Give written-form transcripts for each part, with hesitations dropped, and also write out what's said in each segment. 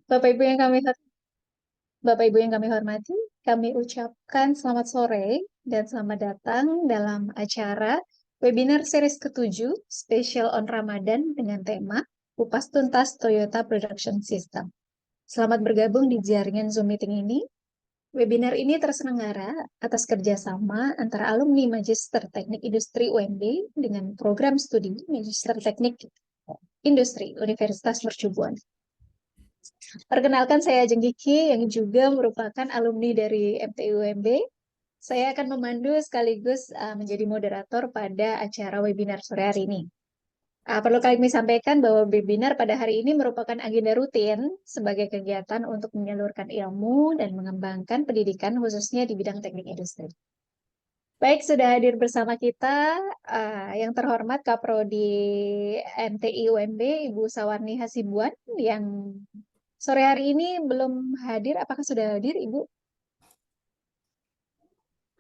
Bapak Ibu yang kami hor- Bapak Ibu yang kami hormati, kami ucapkan selamat sore dan selamat datang dalam acara webinar series ke-7 Special on Ramadan dengan tema Kupas Tuntas Toyota Production System. Selamat bergabung di jaringan Zoom meeting ini. Webinar ini terselenggara atas kerjasama antara alumni Magister Teknik Industri UMB dengan program studi Magister Teknik Industri Universitas Mercu Buana. Perkenalkan, saya Ajeng Kiki yang juga merupakan alumni dari MTI-UMB. Saya akan memandu sekaligus menjadi moderator pada acara webinar sore hari ini. Perlu kami sampaikan bahwa webinar pada hari ini merupakan agenda rutin sebagai kegiatan untuk menyalurkan ilmu dan mengembangkan pendidikan khususnya di bidang teknik industri. Baik, sudah hadir bersama kita yang terhormat Kaprodi MTI UMB, Ibu Sawarni Hasibuan, yang sore hari ini belum hadir. Apakah sudah hadir, Ibu?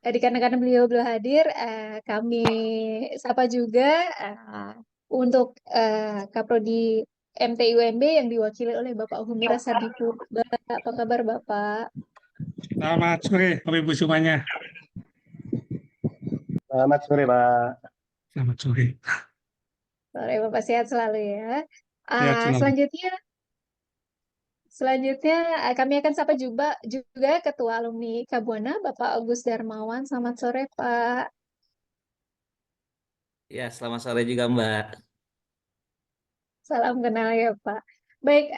Dikarenakan beliau belum hadir, kami sapa juga untuk Kaprodi MTI UMB yang diwakili oleh Bapak Humira Sardipurba. Apa kabar, Bapak? Selamat sore, Bapak Ibu semuanya. Selamat sore, Pak. Selamat sore. Sore, Bapak, sehat selalu ya. Sehat selalu. Selanjutnya kami akan sapa juga Ketua Alumni Kabuana, Bapak Agus Darmawan. Selamat sore, Pak. Ya, selamat sore juga, Mbak. Salam kenal ya, Pak. Baik,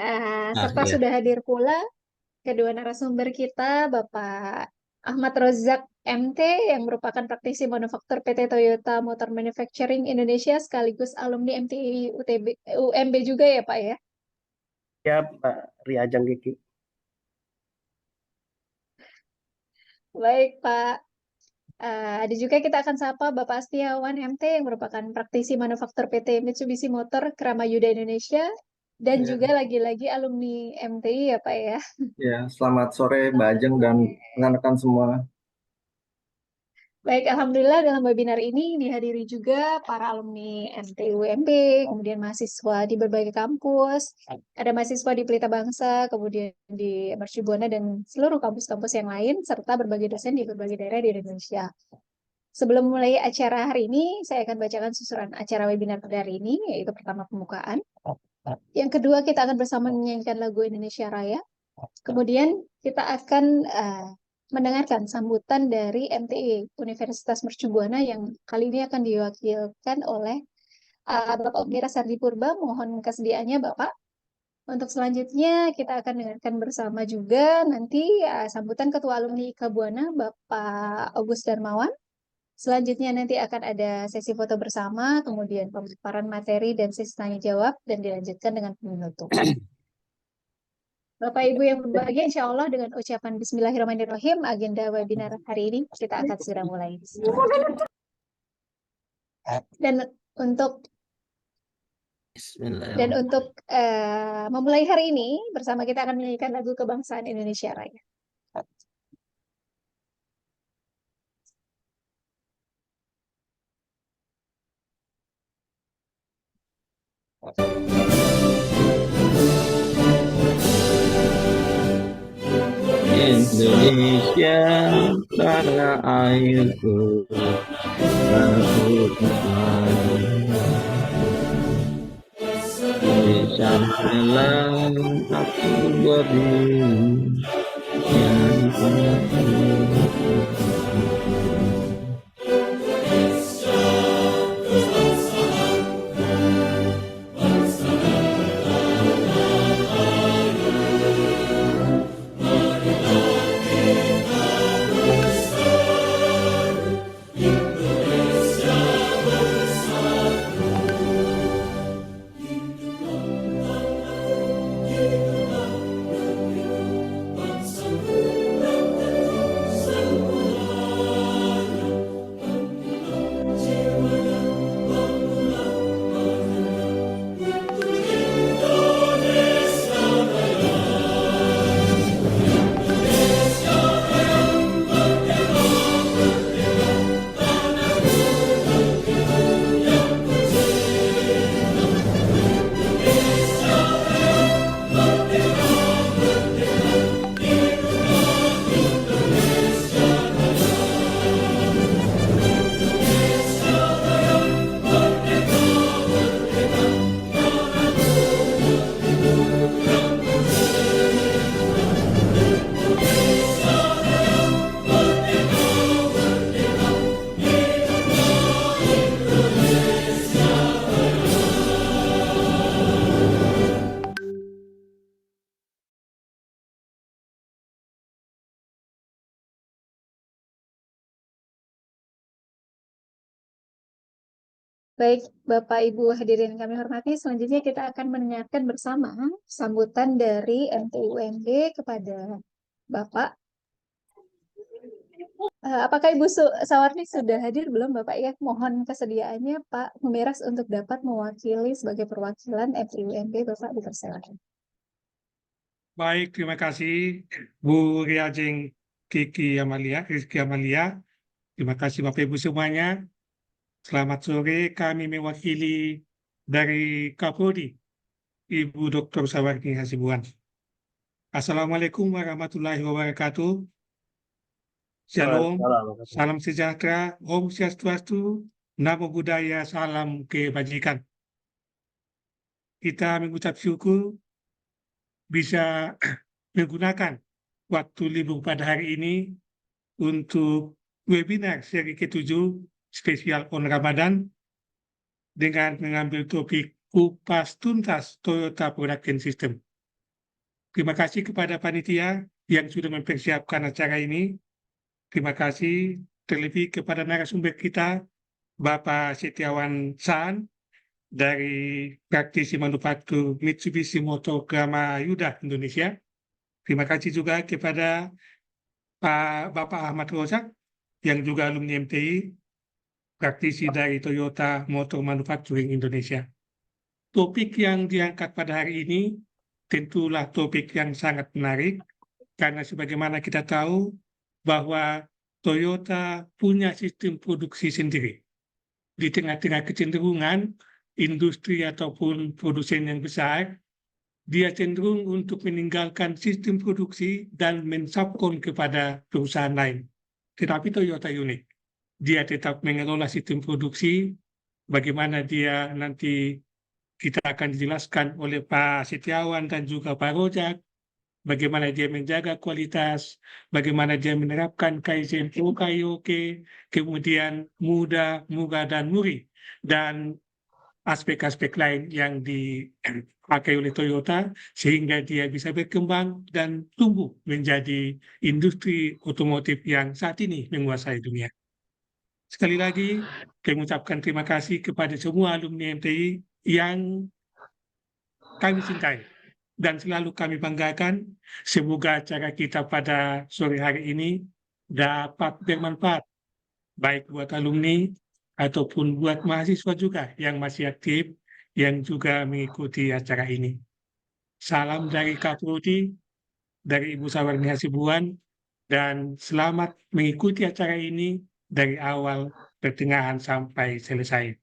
serta Ya. sudah hadir pula kedua narasumber kita, Bapak Ahmad Rozak MT, yang merupakan praktisi manufaktur PT Toyota Motor Manufacturing Indonesia, sekaligus alumni MTI UMB juga ya, Pak ya? Ya, Pak Riajang Kiki. Baik, Pak. Ada juga kita akan sapa Bapak Astiawan MT, yang merupakan praktisi manufaktur PT Mitsubishi Motor Kramayuda Indonesia, dan Ya. juga lagi-lagi alumni MTI ya, Pak ya? Ya, selamat sore Mbak Ajeng dan rekan-rekan semua. Baik, Alhamdulillah dalam webinar ini dihadiri juga para alumni MTUMB, kemudian mahasiswa di berbagai kampus, ada mahasiswa di Pelita Bangsa, kemudian di Mercu Buana, dan seluruh kampus-kampus yang lain, serta berbagai dosen di berbagai daerah di Indonesia. Sebelum mulai acara hari ini, saya akan bacakan susunan acara webinar pada hari ini, yaitu pertama pembukaan. Yang kedua, kita akan bersama menyanyikan lagu Indonesia Raya. Kemudian kita akan mendengarkan sambutan dari MTI Universitas Mercu Buana yang kali ini akan diwakilkan oleh Bapak Umira Sardipurba. Mohon kesediaannya, Bapak. Untuk selanjutnya kita akan dengarkan bersama juga nanti sambutan Ketua Alumni IKA Buana, Bapak Agus Darmawan. Selanjutnya nanti akan ada sesi foto bersama, kemudian pemaparan materi dan sesi tanya jawab, dan dilanjutkan dengan penutup. Bapak Ibu yang berbahagia, insya Allah dengan ucapan Bismillahirrahmanirrahim, agenda webinar hari ini kita akan segera mulai. Dan untuk memulai hari ini bersama kita akan menyanyikan lagu kebangsaan Indonesia Raya. Indonesia tanah airku, di samping aku berdiri yang Baik, Bapak Ibu hadirin yang kami hormati, selanjutnya kita akan mendengarkan bersama sambutan dari MTUND kepada Bapak. Apakah Ibu Sawarni sudah hadir belum, Bapak? Ya, mohon kesediaannya Pak Humiras untuk dapat mewakili sebagai perwakilan MTUND, Bapak dipersilakan. Baik, terima kasih Bu Riajeng Rizky Amalia. Terima kasih Bapak Ibu semuanya. Selamat sore, kami mewakili dari Kapolri, Ibu Dr. Sawarni Hasibuan. Assalamualaikum warahmatullahi wabarakatuh. Shalom, salam sejahtera, Om Swastiastu, Namo Buddhaya, salam kebajikan. Kita mengucap syukur bisa menggunakan waktu libur pada hari ini untuk webinar seri ke-7 spesial on Ramadan dengan mengambil topik kupas tuntas Toyota Production System. Terima kasih kepada panitia yang sudah mempersiapkan acara ini. Terima kasih terlebih kepada narasumber kita, Bapak Setiawan Saan dari praktisi manufaktur Mitsubishi Motor Kramayuda Indonesia. Terima kasih juga kepada Bapak Ahmad Rozak yang juga alumni MTI, praktisi dari Toyota Motor Manufacturing Indonesia. Topik yang diangkat pada hari ini tentulah topik yang sangat menarik karena sebagaimana kita tahu bahwa Toyota punya sistem produksi sendiri. Di tengah-tengah kecenderungan industri ataupun produsen yang besar, dia cenderung untuk meninggalkan sistem produksi dan mensubkon kepada perusahaan lain. Tetapi Toyota unik. Dia tetap mengelola sistem produksi, bagaimana dia nanti kita akan dijelaskan oleh Pak Setiawan dan juga Pak Rojak, bagaimana dia menjaga kualitas, bagaimana dia menerapkan Kaizen Okayoke, kemudian mudah, murah, dan murih, dan aspek-aspek lain yang dipakai oleh Toyota sehingga dia bisa berkembang dan tumbuh menjadi industri otomotif yang saat ini menguasai dunia. Sekali lagi, kami ucapkan terima kasih kepada semua alumni MTI yang kami cintai dan selalu kami banggakan. Semoga acara kita pada sore hari ini dapat bermanfaat, baik buat alumni ataupun buat mahasiswa juga yang masih aktif, yang juga mengikuti acara ini. Salam dari Kapolri, dari Ibu Sawarni Hasibuan, dan selamat mengikuti acara ini dari awal, pertengahan, sampai selesai.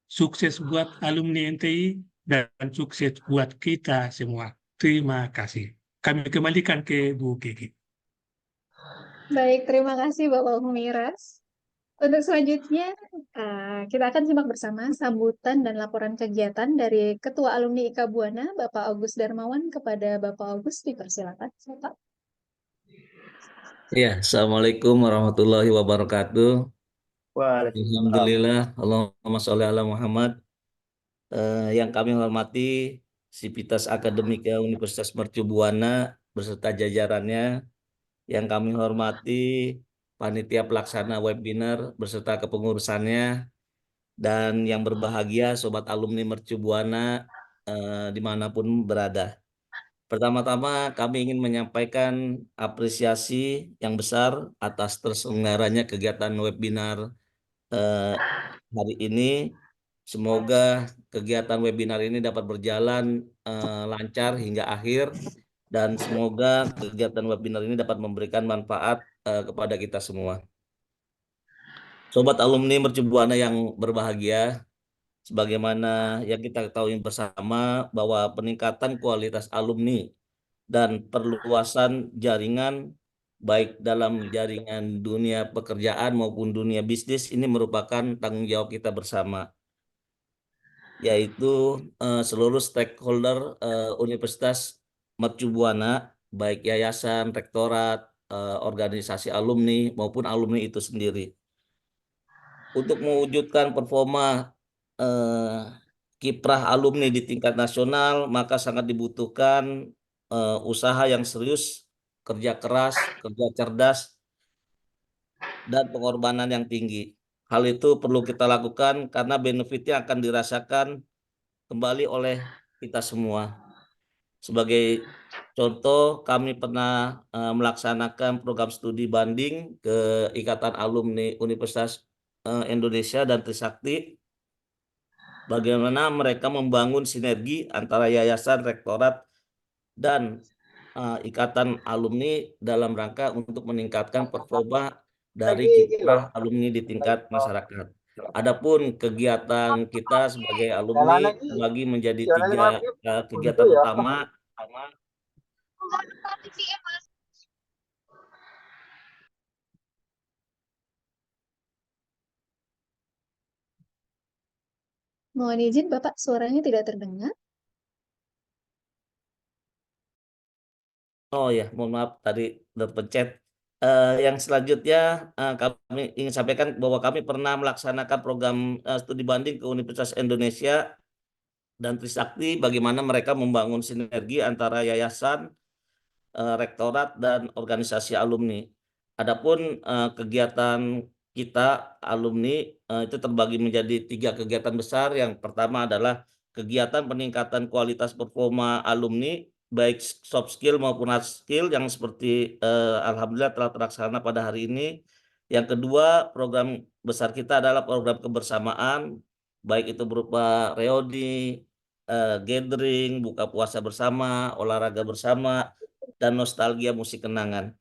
Sukses buat alumni NTI dan sukses buat kita semua. Terima kasih. Kami kembalikan ke Bu Kiki. Baik, terima kasih Bapak Humiras. Untuk selanjutnya, kita akan simak bersama sambutan dan laporan kegiatan dari Ketua Alumni IKA Buana, Bapak Agus Darmawan, kepada Bapak Agus, dipersilakan. Bapak. Ya, Assalamualaikum warahmatullahi wabarakatuh. Waalaikumsalam. Alhamdulillah, Allahumma sholli ala Muhammad. Yang kami hormati Sivitas Akademika Universitas Mercu Buana beserta jajarannya, yang kami hormati panitia pelaksana webinar beserta kepengurusannya, dan yang berbahagia sobat alumni Mercu Buana dimanapun berada. Pertama-tama kami ingin menyampaikan apresiasi yang besar atas terselenggaranya kegiatan webinar hari ini. Semoga kegiatan webinar ini dapat berjalan lancar hingga akhir, dan semoga kegiatan webinar ini dapat memberikan manfaat kepada kita semua. Sobat alumni Mercu Buana yang berbahagia, sebagaimana yang kita ketahui bersama bahwa peningkatan kualitas alumni dan perluasan jaringan baik dalam jaringan dunia pekerjaan maupun dunia bisnis ini merupakan tanggung jawab kita bersama, yaitu seluruh stakeholder Universitas Mercu Buana, baik yayasan, rektorat, organisasi alumni maupun alumni itu sendiri. Untuk mewujudkan performa kiprah alumni di tingkat nasional, maka sangat dibutuhkan usaha yang serius, kerja keras, kerja cerdas, dan pengorbanan yang tinggi. hal itu perlu kita lakukan karena benefitnya akan dirasakan kembali oleh kita semua. Sebagai contoh, kami pernah melaksanakan program studi banding ke Ikatan Alumni Universitas Indonesia dan Trisakti. Bagaimana mereka membangun sinergi antara yayasan, rektorat, dan ikatan alumni dalam rangka untuk meningkatkan performa dari kiprah alumni di tingkat masyarakat. Adapun kegiatan kita sebagai alumni terbagi menjadi 3 kegiatan utama. Mohon izin Bapak, suaranya tidak terdengar. Oh ya, mohon maaf tadi terpencet. Yang selanjutnya kami ingin sampaikan bahwa kami pernah melaksanakan program studi banding ke Universitas Indonesia dan Trisakti, bagaimana mereka membangun sinergi antara yayasan, rektorat, dan organisasi alumni. Adapun kegiatan kita alumni itu terbagi menjadi 3 kegiatan besar. Yang pertama adalah kegiatan peningkatan kualitas performa alumni, baik soft skill maupun hard skill yang seperti alhamdulillah telah terlaksana pada hari ini. Yang kedua, program besar kita adalah program kebersamaan, baik itu berupa reuni, gathering, buka puasa bersama, olahraga bersama, dan nostalgia musik kenangan.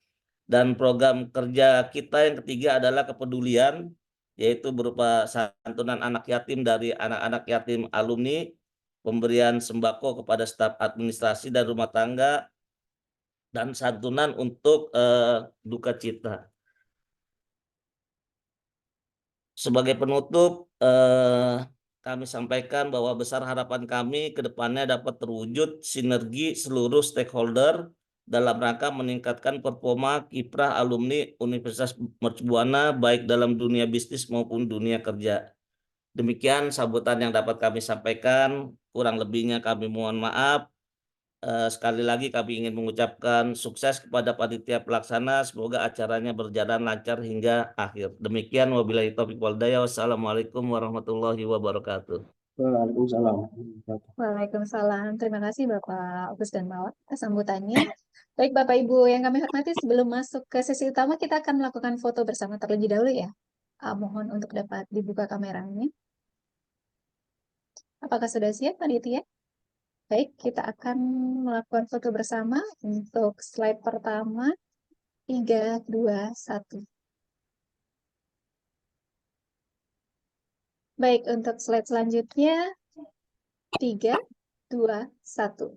Dan program kerja kita yang ketiga adalah kepedulian, yaitu berupa santunan anak yatim dari anak-anak yatim alumni, pemberian sembako kepada staf administrasi dan rumah tangga, dan santunan untuk duka cita. Sebagai penutup, kami sampaikan bahwa besar harapan kami ke depannya dapat terwujud sinergi seluruh stakeholder dalam rangka meningkatkan performa kiprah alumni Universitas Mercubuana baik dalam dunia bisnis maupun dunia kerja. Demikian sambutan yang dapat kami sampaikan, kurang lebihnya kami mohon maaf. Sekali lagi kami ingin mengucapkan sukses kepada panitia pelaksana. Semoga acaranya berjalan lancar hingga akhir. Demikian wabillahi taufiq wal hidayah. Wassalamualaikum warahmatullahi wabarakatuh. Waalaikumsalam. Waalaikumsalam. Terima kasih Bapak Agus dan Mawar atas sambutannya. Baik Bapak Ibu yang kami hormati, sebelum masuk ke sesi utama kita akan melakukan foto bersama terlebih dahulu ya. Mohon untuk dapat dibuka kameranya. Apakah sudah siap panitia? Baik, kita akan melakukan foto bersama untuk slide pertama. 3, 2, 1. Baik, untuk slide selanjutnya 3, 2, 1.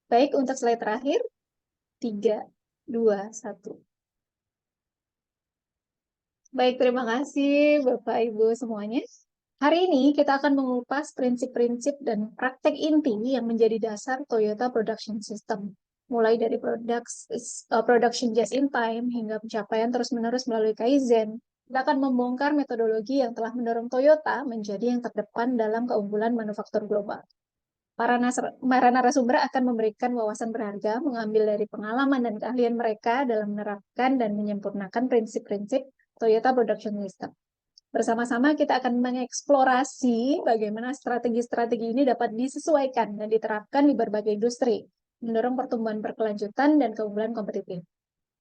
Baik, untuk slide terakhir 3, 2, 1. Baik, terima kasih Bapak Ibu semuanya. Hari ini kita akan mengupas prinsip-prinsip dan praktek inti yang menjadi dasar Toyota Production System. Mulai dari production just in time hingga pencapaian terus-menerus melalui Kaizen. Kita akan membongkar metodologi yang telah mendorong Toyota menjadi yang terdepan dalam keunggulan manufaktur global. Para narasumber akan memberikan wawasan berharga, mengambil dari pengalaman dan keahlian mereka dalam menerapkan dan menyempurnakan prinsip-prinsip Toyota Production System. Bersama-sama kita akan mengeksplorasi bagaimana strategi-strategi ini dapat disesuaikan dan diterapkan di berbagai industri, mendorong pertumbuhan berkelanjutan dan keunggulan kompetitif.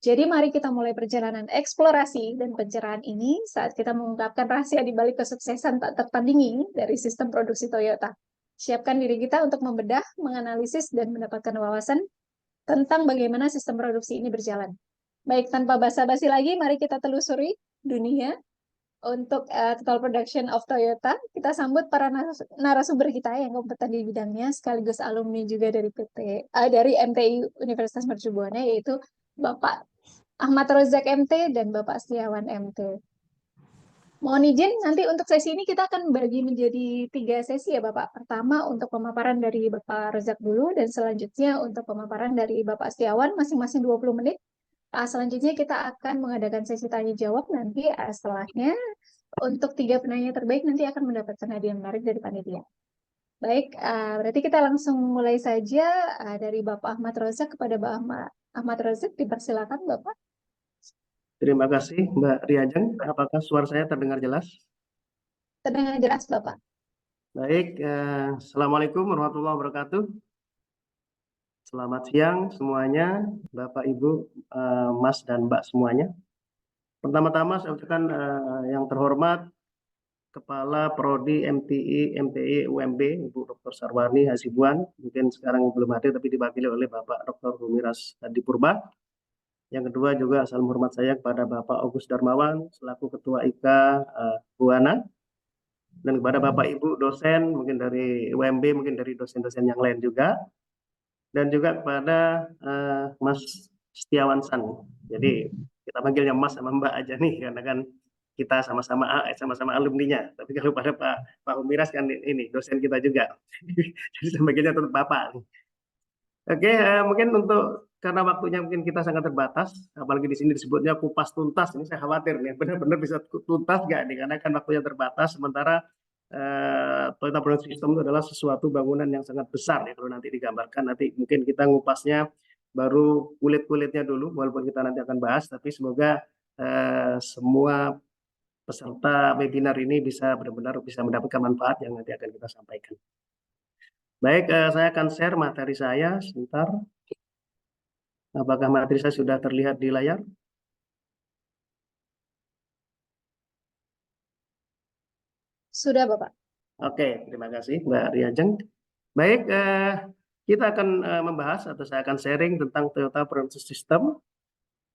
Jadi mari kita mulai perjalanan eksplorasi dan pencerahan ini saat kita mengungkapkan rahasia di balik kesuksesan tak tertandingi dari sistem produksi Toyota. Siapkan diri kita untuk membedah, menganalisis, dan mendapatkan wawasan tentang bagaimana sistem produksi ini berjalan. Baik, tanpa basa-basi lagi, mari kita telusuri dunia untuk total production of Toyota. Kita sambut para narasumber kita yang kompeten di bidangnya, sekaligus alumni juga dari dari MTI Universitas Mercubuana, yaitu Bapak Ahmad Rozak MT dan Bapak Setiawan MT. Mohon izin, nanti untuk sesi ini kita akan bagi menjadi 3 sesi ya Bapak. Pertama untuk pemaparan dari Bapak Rozak dulu, dan selanjutnya untuk pemaparan dari Bapak Setiawan, masing-masing 20 menit. Selanjutnya kita akan mengadakan sesi tanya-jawab nanti setelahnya. Untuk 3 penanya terbaik nanti akan mendapatkan hadiah menarik dari panitia. Baik, berarti kita langsung mulai saja dari Bapak Ahmad Rozak kepada Bapak Ahmad Rozak. Dipersilakan Bapak. Terima kasih Mbak Riajeng. Apakah suara saya terdengar jelas? Terdengar jelas, Bapak. Baik, Assalamualaikum warahmatullahi wabarakatuh. Selamat siang semuanya, Bapak, Ibu, Mas, dan Mbak semuanya. Pertama-tama saya ucapkan yang terhormat Kepala Prodi MTI UMB, Ibu Dr. Sarwani Hasibuan, mungkin sekarang belum hadir tapi diwakili oleh Bapak Dr. Humiras Adipurba. Yang kedua juga salam hormat saya kepada Bapak Agus Darmawan selaku Ketua IKA Buana, dan kepada Bapak Ibu dosen mungkin dari UMB, mungkin dari dosen-dosen yang lain juga, dan juga kepada Mas Setiawan San. Jadi kita panggilnya Mas sama Mbak aja nih karena kan kita sama-sama alumninya. Tapi kalau pada Pak Humiras kan ini dosen kita juga. Jadi saya panggilnya tetap Bapak. Oke, mungkin karena waktunya mungkin kita sangat terbatas, apalagi di sini disebutnya kupas tuntas. Ini saya khawatir nih, benar-benar bisa tuntas nggak nih? Karena kan waktunya terbatas. Sementara Toyota Brand System itu adalah sesuatu bangunan yang sangat besar ya. Kalau nanti digambarkan, nanti mungkin kita ngupasnya baru kulit-kulitnya dulu, walaupun kita nanti akan bahas. Tapi semoga semua peserta webinar ini bisa benar-benar bisa mendapatkan manfaat yang nanti akan kita sampaikan. Baik, saya akan share materi saya sebentar. Apakah materi saya sudah terlihat di layar? Sudah, Bapak. Oke, terima kasih Mbak Riajeng. Baik, kita akan membahas atau saya akan sharing tentang Toyota Brand System.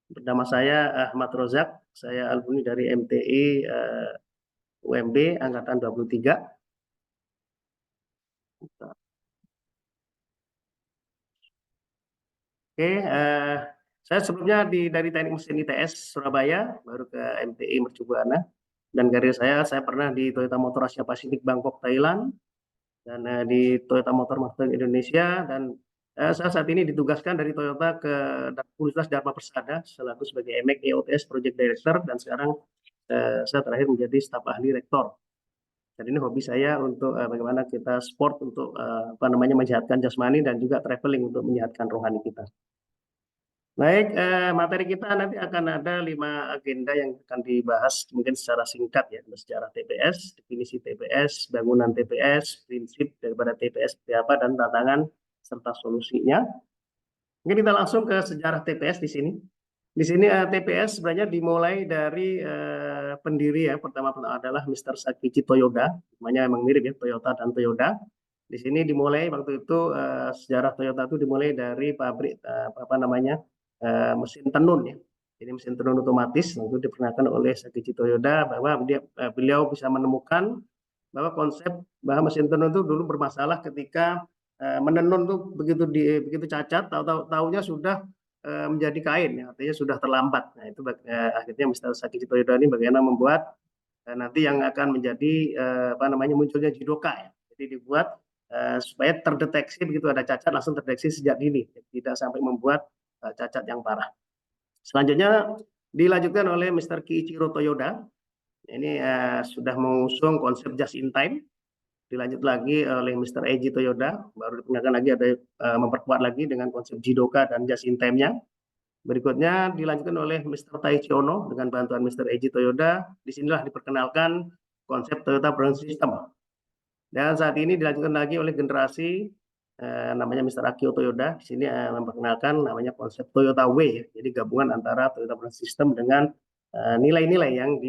Bernama saya Ahmad Rozak, saya alumni dari MTI UMB Angkatan 23. Oke, saya sebelumnya dari Teknik Mesin ITS Surabaya, baru ke MTI Mercu Buana. Dan karir saya pernah di Toyota Motor Asia Pasifik Bangkok, Thailand, dan di Toyota Motor Marketing Indonesia, dan saya saat ini ditugaskan dari Toyota ke Universitas Dharma Persada selaku sebagai EMEC EOTS Project Director, dan sekarang saya terakhir menjadi staf ahli rektor. Dan ini hobi saya untuk bagaimana kita sport untuk menyehatkan jasmani dan juga traveling untuk menyehatkan rohani kita. Baik, materi kita nanti akan ada 5 agenda yang akan dibahas mungkin secara singkat ya, sejarah TPS, definisi TPS, bangunan TPS, prinsip daripada TPS seperti apa, dan tantangan serta solusinya. Mungkin kita langsung ke sejarah TPS di sini. Di sini TPS sebenarnya dimulai dari pendiri ya, pertama adalah Mr. Sakichi Toyoda, namanya emang mirip ya, Toyota dan Toyoda. Di sini dimulai waktu itu sejarah Toyota itu dimulai dari pabrik mesin tenun ya. Jadi mesin tenun otomatis itu diperkenalkan oleh Sakichi Toyoda bahwa beliau bisa menemukan bahwa konsep bahwa mesin tenun itu dulu bermasalah ketika menenun tuh begitu cacat, tahunya sudah menjadi kain ya, artinya sudah terlambat. Nah, itu akhirnya Mr. Sakichi Toyoda ini bagaimana membuat nanti yang akan menjadi munculnya jidoka ya. Jadi dibuat supaya terdeteksi begitu ada cacat langsung terdeteksi sejak dini, tidak sampai membuat cacat yang parah. Selanjutnya dilanjutkan oleh Mr. Kiichiro Toyoda. Ini sudah mengusung konsep just in time. Dilanjut lagi oleh Mr. Eiji Toyoda. Baru diperkenalkan lagi ada memperkuat lagi dengan konsep jidoka dan just in time-nya. Berikutnya dilanjutkan oleh Mr. Taichi Ono dengan bantuan Mr. Eiji Toyoda. Disinilah diperkenalkan konsep Toyota Brand System. Dan saat ini dilanjutkan lagi oleh generasi namanya Mr. Akio Toyoda. Di sini memperkenalkan namanya konsep Toyota Way, jadi gabungan antara Toyota Brand System dengan nilai-nilai yang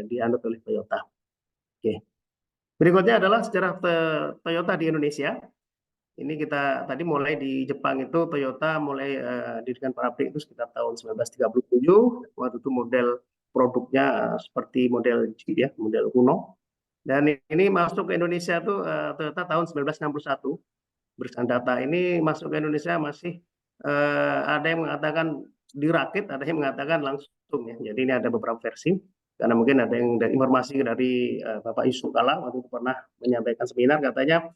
dianut oleh Toyota. Oke. Berikutnya adalah sejarah Toyota di Indonesia. Ini kita tadi mulai di Jepang itu Toyota mulai didirikan pabrik itu sekitar tahun 1937. Waktu itu model produknya seperti model G ya, model kuno. Dan ini masuk ke Indonesia tuh Toyota tahun 1961. Berdasarkan data ini masuk ke Indonesia masih ada yang mengatakan dirakit, ada yang mengatakan langsung ya. Jadi ini ada beberapa versi karena mungkin ada yang dari informasi dari Bapak Yusuf Kala waktu itu pernah menyampaikan seminar, katanya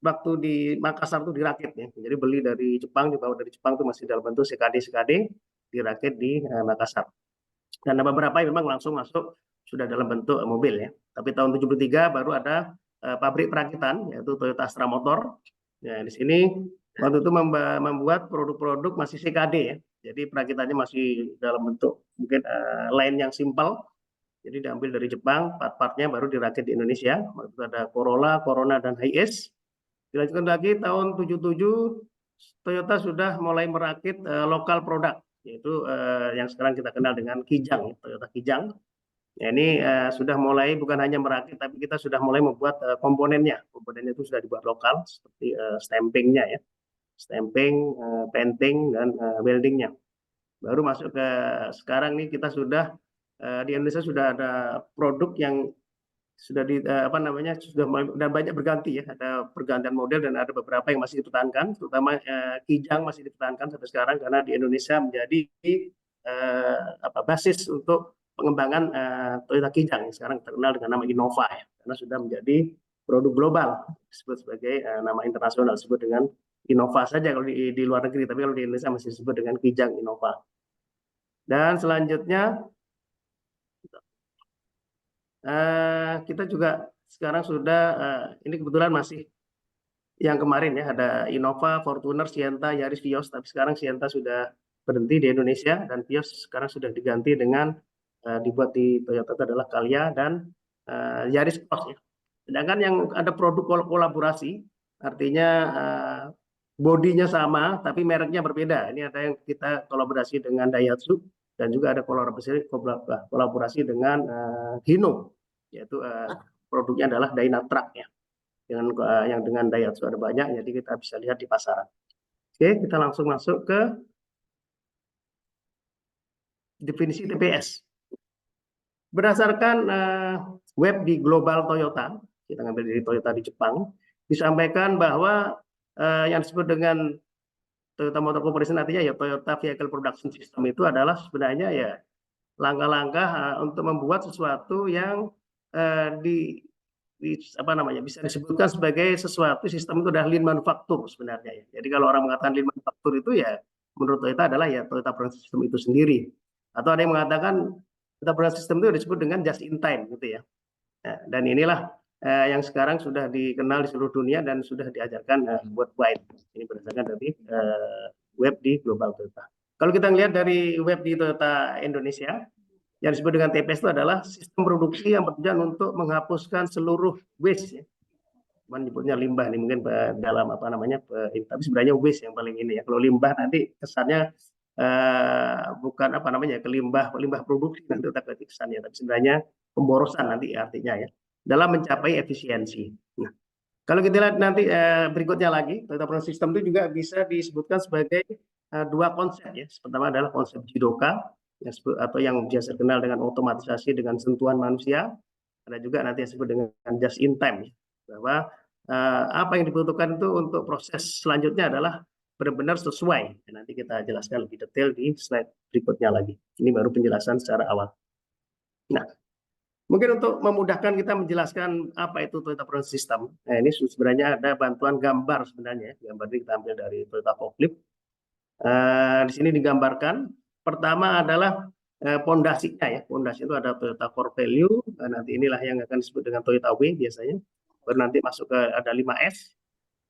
waktu di Makassar itu dirakit ya. Jadi beli dari Jepang, dibawa dari Jepang itu masih dalam bentuk CKD dirakit di Makassar. Dan beberapa yang memang langsung masuk sudah dalam bentuk mobil ya. Tapi tahun 73 baru ada pabrik perakitan yaitu Toyota Astra Motor. Ya, di sini waktu itu membuat produk-produk masih CKD ya. Jadi perakitannya masih dalam bentuk mungkin line yang simpel. Jadi diambil dari Jepang, part-partnya baru dirakit di Indonesia. Itu ada Corolla, Corona, dan Hiace. Dilanjutkan lagi tahun 77, Toyota sudah mulai merakit lokal produk, yaitu yang sekarang kita kenal dengan Kijang, Toyota Kijang. Ya, ini sudah mulai bukan hanya merakit, tapi kita sudah mulai membuat komponennya. Komponennya itu sudah dibuat lokal, seperti stampingnya ya, stamping, painting, dan weldingnya. Baru masuk ke sekarang nih kita sudah di Indonesia sudah ada produk yang sudah sudah banyak berganti ya, ada pergantian model dan ada beberapa yang masih dipertahankan, terutama Kijang masih dipertahankan sampai sekarang karena di Indonesia menjadi basis untuk pengembangan Toyota Kijang yang sekarang terkenal dengan nama Innova ya, karena sudah menjadi produk global, disebut sebagai nama internasional, disebut dengan Innova saja kalau di luar negeri, tapi kalau di Indonesia masih disebut dengan Kijang Innova. Dan selanjutnya kita juga sekarang sudah ini kebetulan masih yang kemarin ya, ada Innova, Fortuner, Sienta, Yaris, Vios, tapi sekarang Sienta sudah berhenti di Indonesia dan Vios sekarang sudah diganti dengan dibuat di Toyota itu adalah Calya dan Yaris Cross ya. Sedangkan yang ada produk kolaborasi, artinya bodinya sama tapi mereknya berbeda. Ini ada yang kita kolaborasi dengan Daihatsu dan juga ada kolaborasi dengan Hino, yaitu produknya adalah Dynatrac ya. Yang dengan Daihatsu ada banyak, jadi kita bisa lihat di pasaran. Oke, kita langsung masuk ke definisi TPS. Berdasarkan web di Global Toyota, kita ngambil dari Toyota di Jepang, disampaikan bahwa yang disebut dengan Toyota Motor Corporation artinya ya Toyota Vehicle Production System itu adalah sebenarnya ya langkah-langkah untuk membuat sesuatu yang bisa disebutkan sebagai sesuatu sistem itu adalah lean manufacture sebenarnya ya. Jadi kalau orang mengatakan lean manufacture itu ya menurut Toyota adalah ya Toyota Production System itu sendiri. Atau ada yang mengatakan Toyota Production System itu disebut dengan just in time gitu ya. Nah, dan inilah yang sekarang sudah dikenal di seluruh dunia dan sudah diajarkan worldwide. Ini berdasarkan dari web di Global Toyota. Kalau kita lihat dari web di Toyota Indonesia, yang disebut dengan TPS itu adalah sistem produksi yang bertujuan untuk menghapuskan seluruh waste ya. Menyebutnya limbah nih mungkin dalam tapi sebenarnya waste yang paling ini ya. Kalau limbah nanti kesannya bukan ke limbah produksi nanti kesannya, tapi sebenarnya pemborosan nanti artinya ya, dalam mencapai efisiensi. Nah, kalau kita lihat nanti berikutnya lagi, Toyota Production System itu juga bisa disebutkan sebagai dua konsep ya. Pertama adalah konsep Jidoka atau yang biasa kenal dengan otomatisasi dengan sentuhan manusia. Ada juga nanti yang disebut dengan just in time ya. Bahwa apa yang dibutuhkan itu untuk proses selanjutnya adalah benar-benar sesuai. Dan nanti kita jelaskan lebih detail di slide berikutnya lagi. Ini baru penjelasan secara awal. Nah, mungkin untuk memudahkan kita menjelaskan apa itu Toyota Production System. Nah, ini sebenarnya ada bantuan gambar sebenarnya. Gambar ini kita ambil dari Toyota Forklift. Di sini digambarkan. Pertama adalah pondasinya ya. Pondasi itu ada Toyota Core Value. Nanti inilah yang akan disebut dengan Toyota W biasanya. Baru nanti masuk ke ada 5S.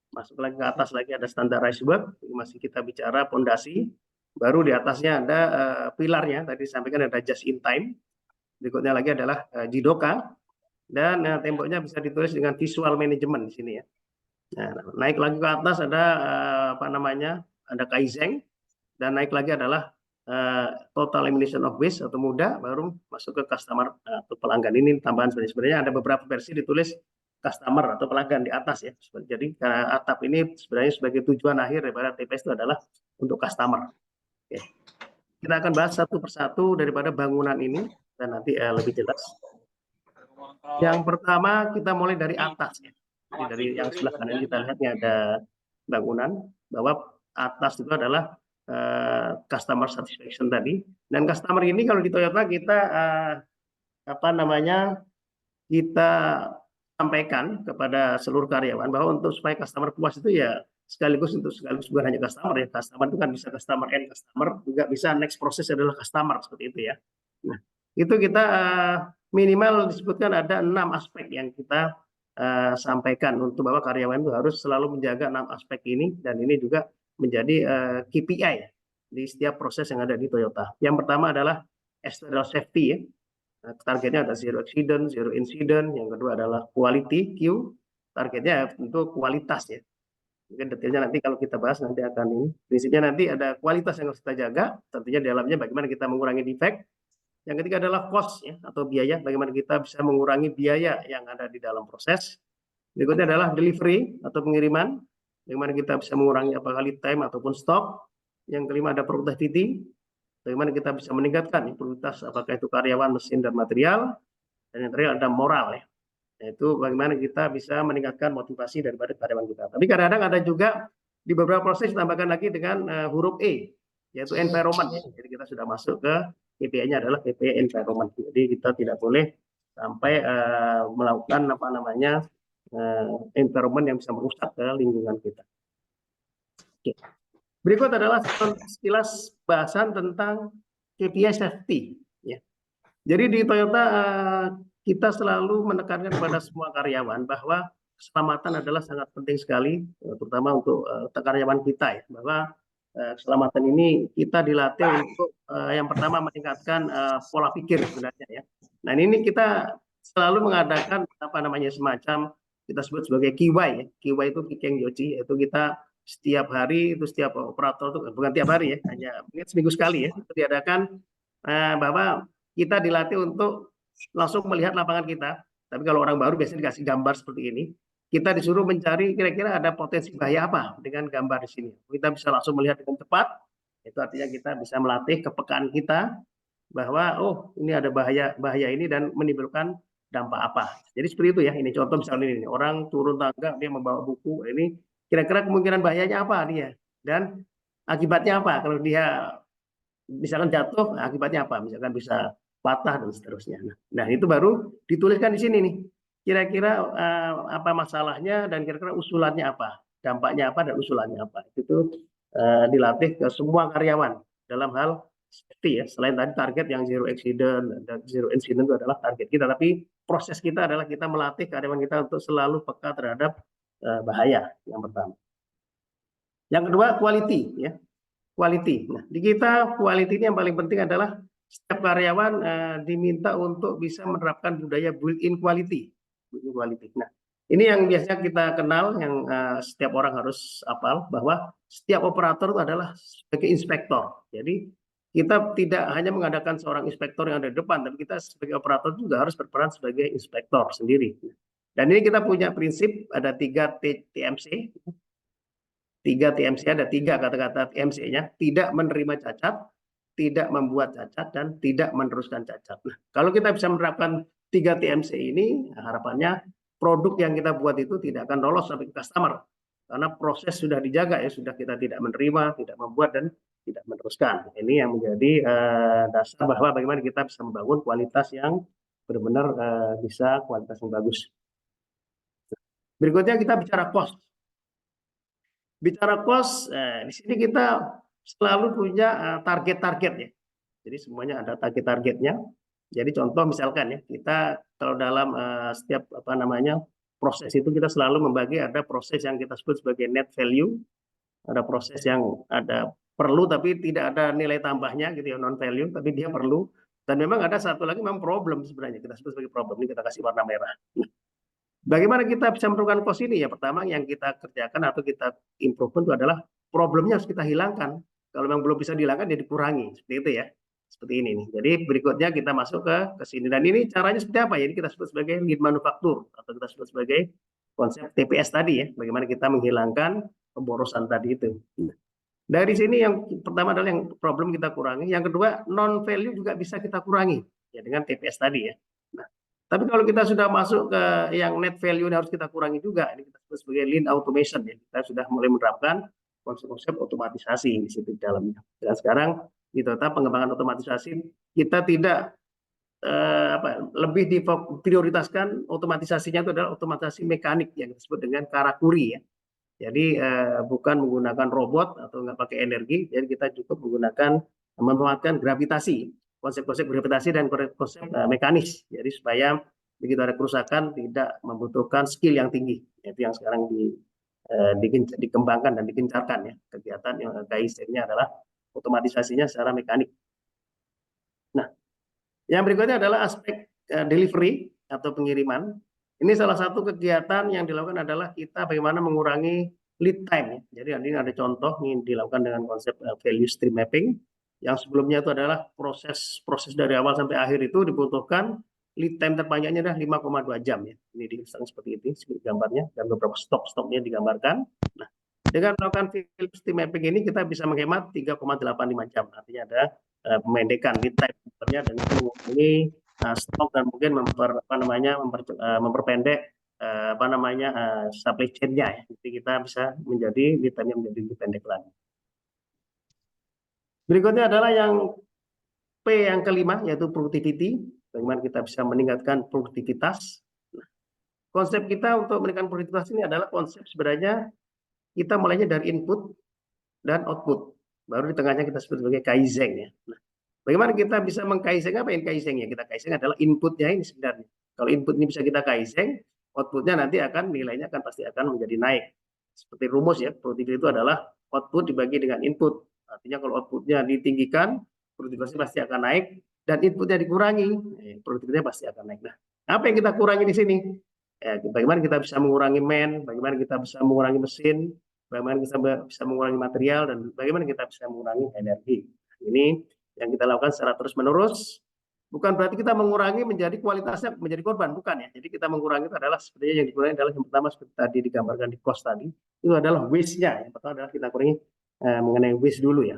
Masuk lagi ke atas lagi ada standardized work. Masih kita bicara pondasi. Baru di atasnya ada pilarnya. Tadi disampaikan ada just in time. Berikutnya lagi adalah Jidoka dan temboknya bisa ditulis dengan visual management di sini ya. Nah, naik lagi ke atas ada ada Kaizen dan naik lagi adalah total elimination of waste atau muda, baru masuk ke customer atau pelanggan. Ini tambahan sebenarnya ada beberapa versi ditulis customer atau pelanggan di atas ya. Jadi atap ini sebenarnya sebagai tujuan akhir daripada TPS itu adalah untuk customer. Oke. Kita akan bahas satu persatu daripada bangunan ini dan nanti lebih jelas. Yang pertama kita mulai dari atas ya. Jadi dari yang sebelah kanan kita lihat ini ada bangunan, bahwa atas itu adalah customer satisfaction tadi. Dan customer ini kalau di Toyota kita kita sampaikan kepada seluruh karyawan bahwa untuk supaya customer puas itu ya sekaligus bukan hanya customer ya. Customer itu kan bisa customer end customer, juga bisa next proses adalah customer seperti itu ya. Nah, itu kita minimal disebutkan ada 6 aspek yang kita sampaikan untuk bahwa karyawan itu harus selalu menjaga 6 aspek ini, dan ini juga menjadi KPI ya. di setiap proses yang ada di Toyota. Yang pertama adalah external safety ya. Nah, targetnya ada zero accident, zero incident. Yang kedua adalah quality Q. Targetnya untuk kualitas ya. Mungkin detailnya nanti kalau kita bahas nanti akan ini. Prinsipnya nanti ada kualitas yang harus kita jaga. Tentunya di dalamnya bagaimana kita mengurangi defect. Yang ketiga adalah cost ya, atau biaya. Bagaimana kita bisa mengurangi biaya yang ada di dalam proses. Berikutnya adalah delivery atau pengiriman. Bagaimana kita bisa mengurangi apakah lead time ataupun stok. Yang kelima ada productivity. Bagaimana kita bisa meningkatkan produktivitas apakah itu karyawan, mesin, dan material. Dan yang terakhir ada moral ya. Yaitu bagaimana kita bisa meningkatkan motivasi daripada karyawan kita. Tapi kadang-kadang ada juga di beberapa proses ditambahkan lagi dengan huruf E, yaitu environment. Jadi kita sudah masuk ke KPI-nya adalah KPI environment. Jadi kita tidak boleh sampai melakukan environment yang bisa merusak ke lingkungan kita. Oke. Berikut adalah sekilas bahasan tentang KPI safety. Ya. Jadi di Toyota kita selalu menekankan kepada semua karyawan bahwa keselamatan adalah sangat penting sekali, terutama untuk karyawan kita ya, bahwa keselamatan ini kita dilatih untuk yang pertama meningkatkan pola pikir sebenarnya ya. Nah ini kita selalu mengadakan semacam kita sebut sebagai KIWAI ya. KIWAI itu Kikeng Yoji, yaitu kita setiap hari itu setiap operator itu bukan tiap hari ya, hanya seminggu sekali ya, itu diadakan bahwa kita dilatih untuk langsung melihat lapangan kita. Tapi kalau orang baru biasanya dikasih gambar seperti ini. Kita disuruh mencari kira-kira ada potensi bahaya apa dengan gambar di sini. Kita bisa langsung melihat dengan cepat. Itu artinya kita bisa melatih kepekaan kita bahwa oh ini ada bahaya ini dan menimbulkan dampak apa. Jadi seperti itu ya. Ini contoh misalnya ini orang turun tangga dia membawa buku. Ini kira-kira kemungkinan bahayanya apa dia dan akibatnya apa kalau dia misalkan jatuh, akibatnya apa? Misalkan bisa patah dan seterusnya. Nah, itu baru dituliskan di sini nih. Kira-kira apa masalahnya dan kira-kira usulannya apa, dampaknya apa dan usulannya apa. Itu dilatih ke semua karyawan dalam hal safety ya. Selain tadi target yang zero accident dan zero incident itu adalah target kita, tapi proses kita adalah kita melatih karyawan kita untuk selalu peka terhadap bahaya yang pertama. Yang kedua quality ya. Quality. Nah, di kita quality ini yang paling penting adalah setiap karyawan diminta untuk bisa menerapkan budaya built-in quality. Nah, ini yang biasanya kita kenal, yang setiap orang harus hafal bahwa setiap operator itu adalah sebagai inspektor. Jadi kita tidak hanya mengadakan seorang inspektor yang ada di depan, tapi kita sebagai operator juga harus berperan sebagai inspektor sendiri. Dan ini kita punya prinsip ada 3 TMC. 3 TMC, ada 3 kata-kata TMC-nya, tidak menerima cacat, tidak membuat cacat, dan tidak meneruskan cacat. Nah, kalau kita bisa menerapkan 3 TMC ini, harapannya produk yang kita buat itu tidak akan lolos sampai ke customer. Karena proses sudah dijaga ya, sudah kita tidak menerima, tidak membuat, dan tidak meneruskan. Ini yang menjadi dasar bahwa bagaimana kita bisa membangun kualitas yang benar-benar bisa kualitas yang bagus. Berikutnya kita bicara cost. Bicara cost, di sini kita selalu punya target-target ya. Jadi semuanya ada target-targetnya. Jadi contoh misalkan ya, kita kalau dalam setiap proses itu kita selalu membagi, ada proses yang kita sebut sebagai net value, ada proses yang ada perlu tapi tidak ada nilai tambahnya gitu ya, non value tapi dia perlu, dan memang ada satu lagi memang problem sebenarnya kita sebut sebagai problem, ini kita kasih warna merah. Bagaimana kita bisa menurunkan cost ini? Ya pertama yang kita kerjakan atau kita improve itu adalah problemnya harus kita hilangkan. Kalau memang belum bisa dihilangkan ya dikurangi. Seperti itu ya. Seperti ini nih. Jadi berikutnya kita masuk ke sini. Dan ini caranya seperti apa? Jadi kita sebut sebagai lean manufacture atau kita sebut sebagai konsep TPS tadi ya. Bagaimana kita menghilangkan pemborosan tadi itu. Dari sini yang pertama adalah yang problem kita kurangi. Yang kedua non value juga bisa kita kurangi ya dengan TPS tadi ya. Nah, tapi kalau kita sudah masuk ke yang net value harus kita kurangi juga. Ini kita sebut sebagai lean automation ya. Kita sudah mulai menerapkan konsep otomatisasi di situ di dalamnya. Dan sekarang di Toyota pengembangan otomatisasi kita tidak lebih diprioritaskan otomatisasinya itu adalah otomatisasi mekanik yang disebut dengan karakuri ya. Jadi bukan menggunakan robot atau nggak pakai energi. Jadi kita cukup menggunakan memanfaatkan gravitasi. Konsep-konsep gravitasi dan konsep mekanis. Jadi supaya begitu ada kerusakan tidak membutuhkan skill yang tinggi. Itu yang sekarang dikembangkan dan digencarkan ya. Kegiatan yang KIC-nya adalah otomatisasinya secara mekanik. Nah, yang berikutnya adalah aspek delivery atau pengiriman. Ini salah satu kegiatan yang dilakukan adalah kita bagaimana mengurangi lead time. Jadi ini ada contoh yang dilakukan dengan konsep value stream mapping. Yang sebelumnya itu adalah proses dari awal sampai akhir itu dibutuhkan lead time terpanjangnya adalah 5,2 jam ya. Ini diilustrasikan seperti ini gambarnya dan beberapa stop-stopnya digambarkan. Nah, dengan melakukan value stream mapping ini kita bisa menghemat 3,85 jam. Artinya ada memendekan lead time dengan mengurangi stok dan mungkin memperpendek supply chain-nya ya. Jadi kita bisa menjadi lead time-nya menjadi lebih pendek lagi. Berikutnya adalah yang P yang kelima yaitu productivity. Bagaimana kita bisa meningkatkan produktivitas. Nah, konsep kita untuk meningkatkan produktivitas ini adalah konsep sebenarnya kita mulainya dari input dan output. Baru di tengahnya kita sebut sebagai Kaizen ya. Nah, bagaimana kita bisa mengkaizeng apa yang Kaizen ya? Kita Kaizen adalah inputnya ini sebenarnya. Kalau input ini bisa kita Kaizen, outputnya nanti akan nilainya pasti akan menjadi naik. Seperti rumus ya, produktivitas itu adalah output dibagi dengan input. Artinya kalau outputnya ditinggikan, produktivitasnya pasti akan naik, dan inputnya dikurangi, produktivitasnya pasti akan naik. Nah, apa yang kita kurangi di sini? Bagaimana kita bisa mengurangi bagaimana kita bisa mengurangi mesin, bagaimana kita bisa mengurangi material, dan bagaimana kita bisa mengurangi energi. Ini yang kita lakukan secara terus-menerus. Bukan berarti kita mengurangi menjadi kualitasnya menjadi korban, bukan ya. Jadi kita mengurangi itu adalah sebenarnya yang dikurangi adalah yang pertama seperti tadi digambarkan di cost tadi, itu adalah waste-nya. Yang pertama adalah kita kurangi mengenai waste dulu ya.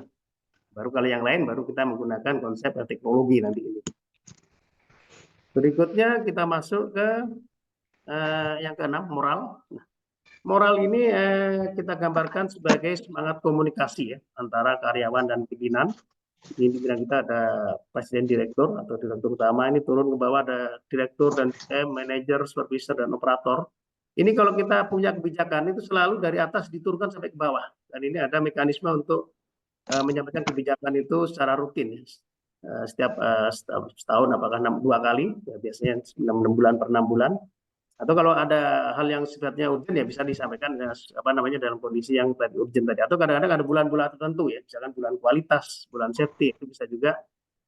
Baru kalau yang lain baru kita menggunakan konsep teknologi nanti ini. Berikutnya kita masuk ke yang keenam, moral. Nah, moral ini kita gambarkan sebagai semangat komunikasi ya antara karyawan dan pimpinan. Di pimpinan kita ada presiden direktur atau direktur utama, ini turun ke bawah ada direktur dan manajer, supervisor dan operator. Ini kalau kita punya kebijakan itu selalu dari atas diturunkan sampai ke bawah. Dan ini ada mekanisme untuk menyampaikan kebijakan itu secara rutin ya. Setiap setahun apakah 2 kali ya, biasanya 6 bulan per 6 bulan, atau kalau ada hal yang sifatnya urgent ya bisa disampaikan dalam kondisi yang tadi urgent tadi, atau kadang-kadang ada bulan-bulan tertentu ya, misalkan bulan kualitas, bulan safety, itu bisa juga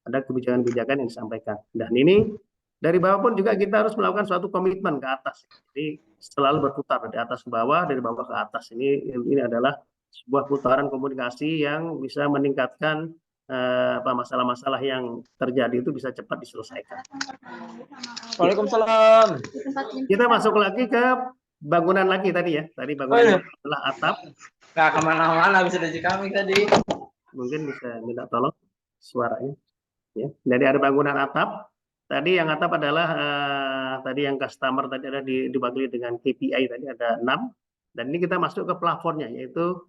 ada kebijakan-kebijakan yang disampaikan. Dan ini dari bawah pun juga kita harus melakukan suatu komitmen ke atas. Jadi selalu berputar dari atas ke bawah, dari bawah ke atas. Ini adalah sebuah putaran komunikasi yang bisa meningkatkan masalah-masalah yang terjadi itu bisa cepat diselesaikan. Waalaikumsalam. Kita masuk lagi ke bangunan lagi tadi ya. Tadi bangunan adalah atap. Nggak kemana-mana bisa dari kami tadi. Mungkin bisa minta tolong suaranya. Ya. Jadi ada bangunan atap. Tadi yang atap adalah tadi yang customer tadi ada dibagi dengan KPI tadi ada 6. Dan ini kita masuk ke plafonnya yaitu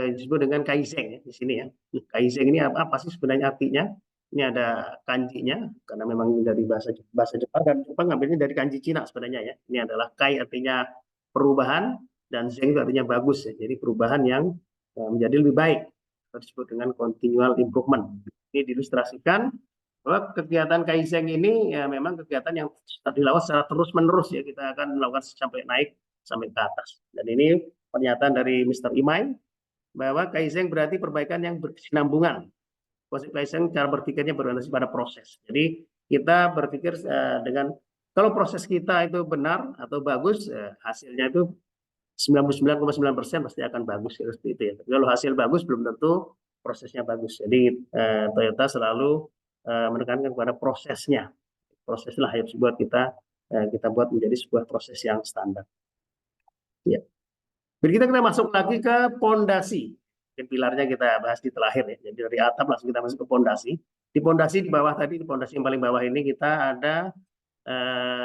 disebut dengan Kaizen ya di sini ya. Kaizen ini apa sih sebenarnya artinya? Ini ada kanjinya karena memang dari bahasa Jepang, dan Jepang ngambilnya dari kanji Cina sebenarnya ya. Ini adalah kai artinya perubahan dan zen itu artinya bagus ya. Jadi perubahan yang menjadi lebih baik atau disebut dengan continual improvement. Ini diilustrasikan bahwa kegiatan Kaizen ini ya memang kegiatan yang dilakukan secara terus-menerus ya. Kita akan melakukan sampai naik sampai ke atas. Dan ini pernyataan dari Mr. Imai bahwa Kaizen berarti perbaikan yang berkesinambungan. Konsep Kaizen cara berpikirnya berorientasi pada proses. Jadi kita berpikir dengan kalau proses kita itu benar atau bagus, hasilnya itu 99,9% pasti akan bagus seperti itu ya. Tapi kalau hasil bagus belum tentu prosesnya bagus. Jadi Toyota selalu menekankan kepada prosesnya. Proseslah yang buat kita buat menjadi sebuah proses yang standar. Ya. Jadi kita masuk lagi ke pondasi. Pilarnya kita bahas di terakhir ya. Jadi dari atap langsung kita masuk ke pondasi. Di pondasi di bawah tadi, di pondasi yang paling bawah ini kita ada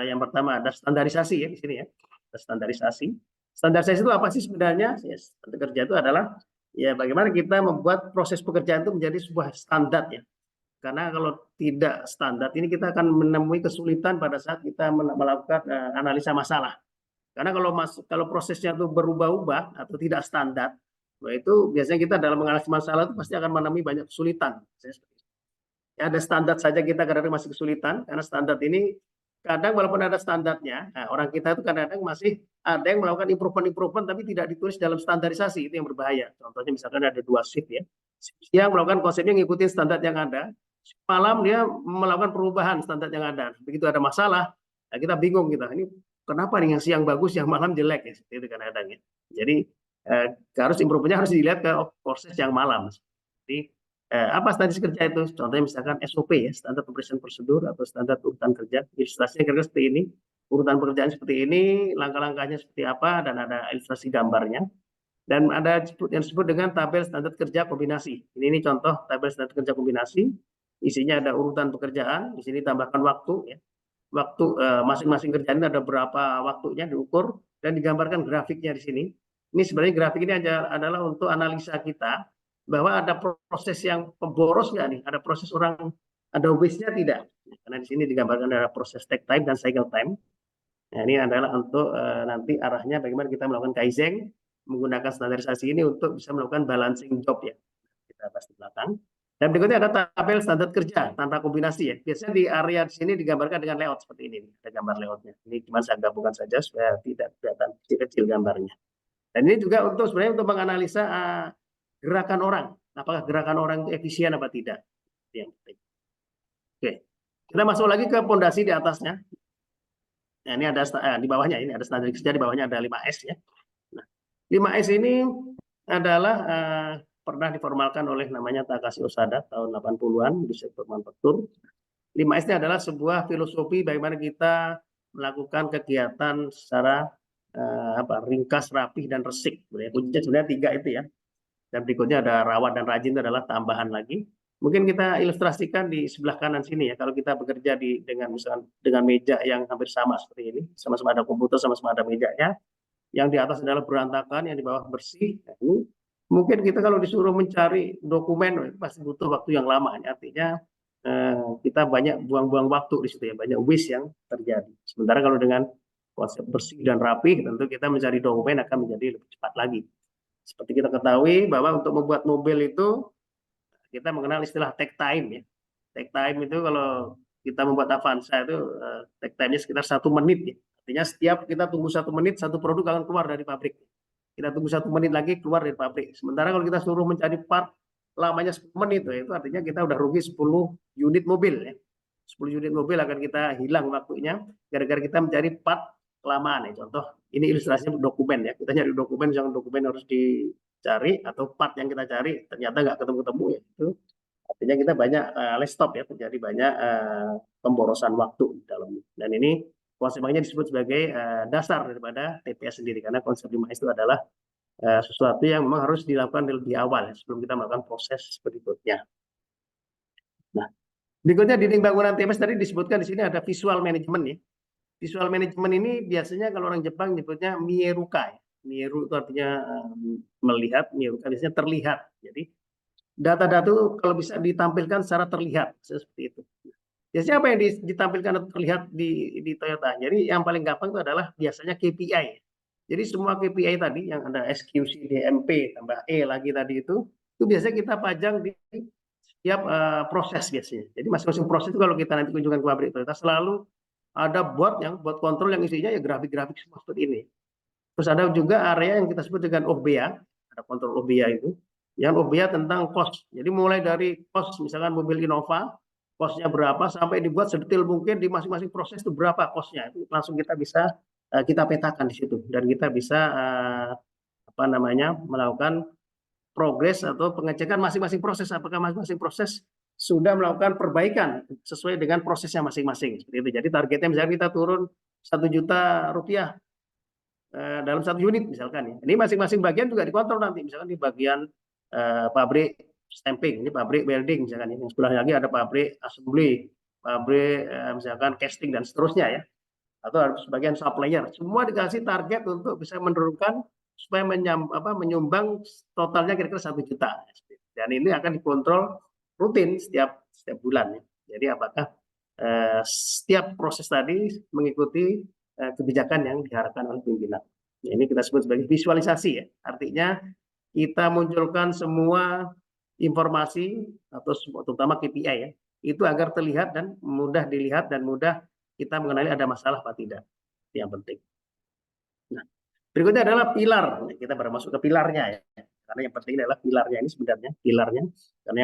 yang pertama ada standarisasi ya di sini ya. Standarisasi. Standarisasi itu apa sih sebenarnya? Ya, kerja itu adalah ya bagaimana kita membuat proses pekerjaan itu menjadi sebuah standar ya. Karena kalau tidak standar ini kita akan menemui kesulitan pada saat kita melakukan analisa masalah. Karena kalau prosesnya itu berubah-ubah atau tidak standar, itu biasanya kita dalam menganalisis masalah itu pasti akan menemui banyak kesulitan. Ya, ada standar saja kita kadang-kadang masih kesulitan karena standar ini kadang walaupun ada standarnya, nah, orang kita itu kadang-kadang masih ada yang melakukan improvement tapi tidak ditulis dalam standarisasi, itu yang berbahaya. Contohnya misalkan ada 2 shift ya, yang melakukan konsepnya ngikutin standar yang ada, malam dia melakukan perubahan standar yang ada. Begitu ada masalah, nah kita bingung kita, ini kenapa nih yang siang bagus, yang malam jelek ya, seperti itu kadang-kadang ya. Jadi harus improve-nya harus dilihat ke proses yang malam. Jadi apa standar kerja itu? Contohnya misalkan SOP ya, standar operation prosedur atau standar urutan kerja. Ilustrasinya kira-kira seperti ini, urutan pekerjaan seperti ini, langkah-langkahnya seperti apa, dan ada ilustrasi gambarnya. Dan ada yang disebut dengan tabel standar kerja kombinasi. Ini contoh tabel standar kerja kombinasi. Isinya ada urutan pekerjaan, di sini tambahkan waktu ya. Waktu masing-masing kerjaan ini ada berapa waktunya diukur dan digambarkan grafiknya di sini. Ini sebenarnya grafik ini adalah untuk analisa kita bahwa ada proses yang boros nggak nih, ada proses orang, ada waste-nya tidak, karena di sini digambarkan ada proses take time dan cycle time. Nah, ini adalah untuk nanti arahnya bagaimana kita melakukan kaizen menggunakan standarisasi ini untuk bisa melakukan balancing job ya, kita bahas di belakang. Dan berikutnya ada tabel standar kerja tanpa kombinasi ya, biasanya di area di sini digambarkan dengan layout seperti ini, ada gambar layoutnya. Ini cuma saya gabungkan saja supaya tidak kelihatan kecil-kecil gambarnya. Dan ini juga untuk sebenarnya untuk menganalisa gerakan orang, apakah gerakan orang itu efisien apa tidak. Yang penting. Oke, kita masuk lagi ke pondasi di atasnya. Nah, ini ada di bawahnya, ini ada standar kerja, di bawahnya ada 5S ya. Nah, 5S ini adalah pernah diformalkan oleh namanya Takashi Osada tahun 80-an di sektor manufaktur. 5S ini adalah sebuah filosofi bagaimana kita melakukan kegiatan secara ringkas, rapih, dan resik. Kuncinya sebenarnya 3 itu ya. Dan berikutnya ada rawat dan rajin, itu adalah tambahan lagi. Mungkin kita ilustrasikan di sebelah kanan sini ya. Kalau kita bekerja dengan misalkan dengan meja yang hampir sama seperti ini, sama-sama ada komputer, sama-sama ada mejanya. Yang di atas adalah berantakan, yang di bawah bersih. Nah, ini mungkin kita kalau disuruh mencari dokumen pasti butuh waktu yang lama. Artinya kita banyak buang-buang waktu di situ ya, banyak waste yang terjadi. Sementara kalau dengan konsep bersih dan rapi, tentu kita mencari dokumen akan menjadi lebih cepat lagi. Seperti kita ketahui bahwa untuk membuat mobil itu kita mengenal istilah take time ya. Take time itu kalau kita membuat Avanza itu take time-nya sekitar 1 menit ya. Artinya setiap kita tunggu 1 menit, satu produk akan keluar dari pabrik. Kita tunggu 1 menit lagi keluar dari pabrik. Sementara kalau kita suruh mencari part lamanya 10 menit itu artinya kita udah rugi 10 unit mobil ya. 10 unit mobil akan kita hilang waktunya gara-gara kita mencari part kelamaan ya. Contoh ini ilustrasinya dokumen ya, kita nyari dokumen, misalkan dokumen harus dicari atau part yang kita cari ternyata nggak ketemu-ketemu ya, itu artinya kita banyak stop ya, terjadi banyak pemborosan waktu di dalamnya. Dan ini konsepnya disebut sebagai dasar daripada TPS sendiri, karena konsep 5S itu adalah sesuatu yang memang harus dilakukan lebih awal ya, sebelum kita melakukan proses berikutnya. Nah, berikutnya dinding bangunan TPS tadi disebutkan di sini ada visual management ya. Visual management ini biasanya kalau orang Jepang nyebutnya mieruka. Mieru itu artinya melihat, mieruka biasanya terlihat. Jadi data-data itu kalau bisa ditampilkan secara terlihat seperti itu. Biasanya apa yang ditampilkan atau terlihat di Toyota? Jadi yang paling gampang itu adalah biasanya KPI. Jadi semua KPI tadi yang ada SQC, DMP, tambah E lagi tadi itu biasanya kita pajang di setiap proses biasanya. Jadi masing-masing proses itu kalau kita nanti kunjungan ke pabrik Toyota selalu ada buat kontrol yang isinya ya grafik-grafik semua seperti ini. Terus ada juga area yang kita sebut dengan OBA, ada kontrol OBA itu, yang OBA tentang cost. Jadi mulai dari cost misalkan mobil Innova, costnya berapa sampai dibuat sedetail mungkin di masing-masing proses itu berapa costnya, itu langsung kita bisa kita petakan di situ dan kita bisa melakukan progres atau pengecekan masing-masing proses, apakah masing-masing proses sudah melakukan perbaikan sesuai dengan prosesnya masing-masing. Seperti itu. Jadi targetnya misalnya kita turun 1 juta rupiah dalam 1 unit misalkan ya. Ini masing-masing bagian juga dikontrol nanti. Misalkan di bagian pabrik stamping, ini pabrik welding misalkan. Yang sebelah lagi ada pabrik assembly, pabrik misalkan casting dan seterusnya ya. Atau harus sebagian supplier. Semua dikasih target untuk bisa menurunkan supaya menyumbang totalnya kira-kira 1 juta. Dan ini akan dikontrol rutin setiap bulan. Jadi apakah setiap proses tadi mengikuti kebijakan yang diharapkan oleh pimpinan. Ini kita sebut sebagai visualisasi ya. Artinya kita munculkan semua informasi atau terutama KPI ya, itu agar terlihat dan mudah dilihat dan mudah kita mengenali ada masalah apa tidak. Yang penting. Nah, berikutnya adalah pilar. Nah, kita baru masuk ke pilarnya ya. Karena yang penting adalah pilarnya ini sebenarnya, pilarnya. Karena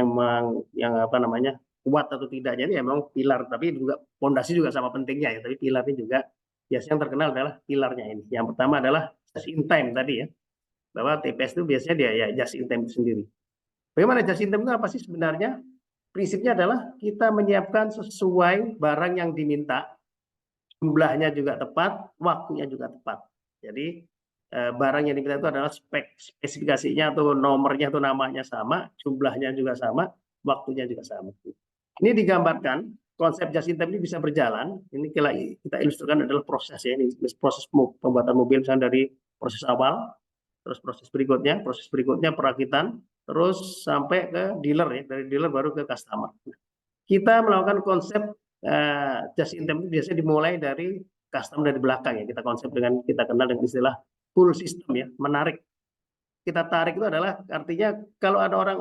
yang apa namanya kuat atau tidaknya ini memang pilar, tapi juga fondasi juga sama pentingnya ya. Tapi pilarnya juga biasanya yang terkenal adalah pilarnya ini. Yang pertama adalah just in time tadi ya. Bahwa TPS itu biasanya dia ya just in time itu sendiri. Bagaimana just in time itu apa sih sebenarnya? Prinsipnya adalah kita menyiapkan sesuai barang yang diminta, jumlahnya juga tepat, waktunya juga tepat. Jadi barang yang diminta itu adalah spesifikasinya atau nomornya atau namanya sama, jumlahnya juga sama, waktunya juga sama. Ini digambarkan konsep just in time ini bisa berjalan. Ini kita ilustrasikan adalah proses ya, ini proses pembuatan mobil misalnya dari proses awal, terus proses berikutnya perakitan, terus sampai ke dealer ya, dari dealer baru ke customer. Kita melakukan konsep just in time itu biasanya dimulai dari custom dari belakang ya, kita konsep dengan kita kenal dengan istilah full system ya, menarik. Kita tarik itu adalah artinya kalau ada orang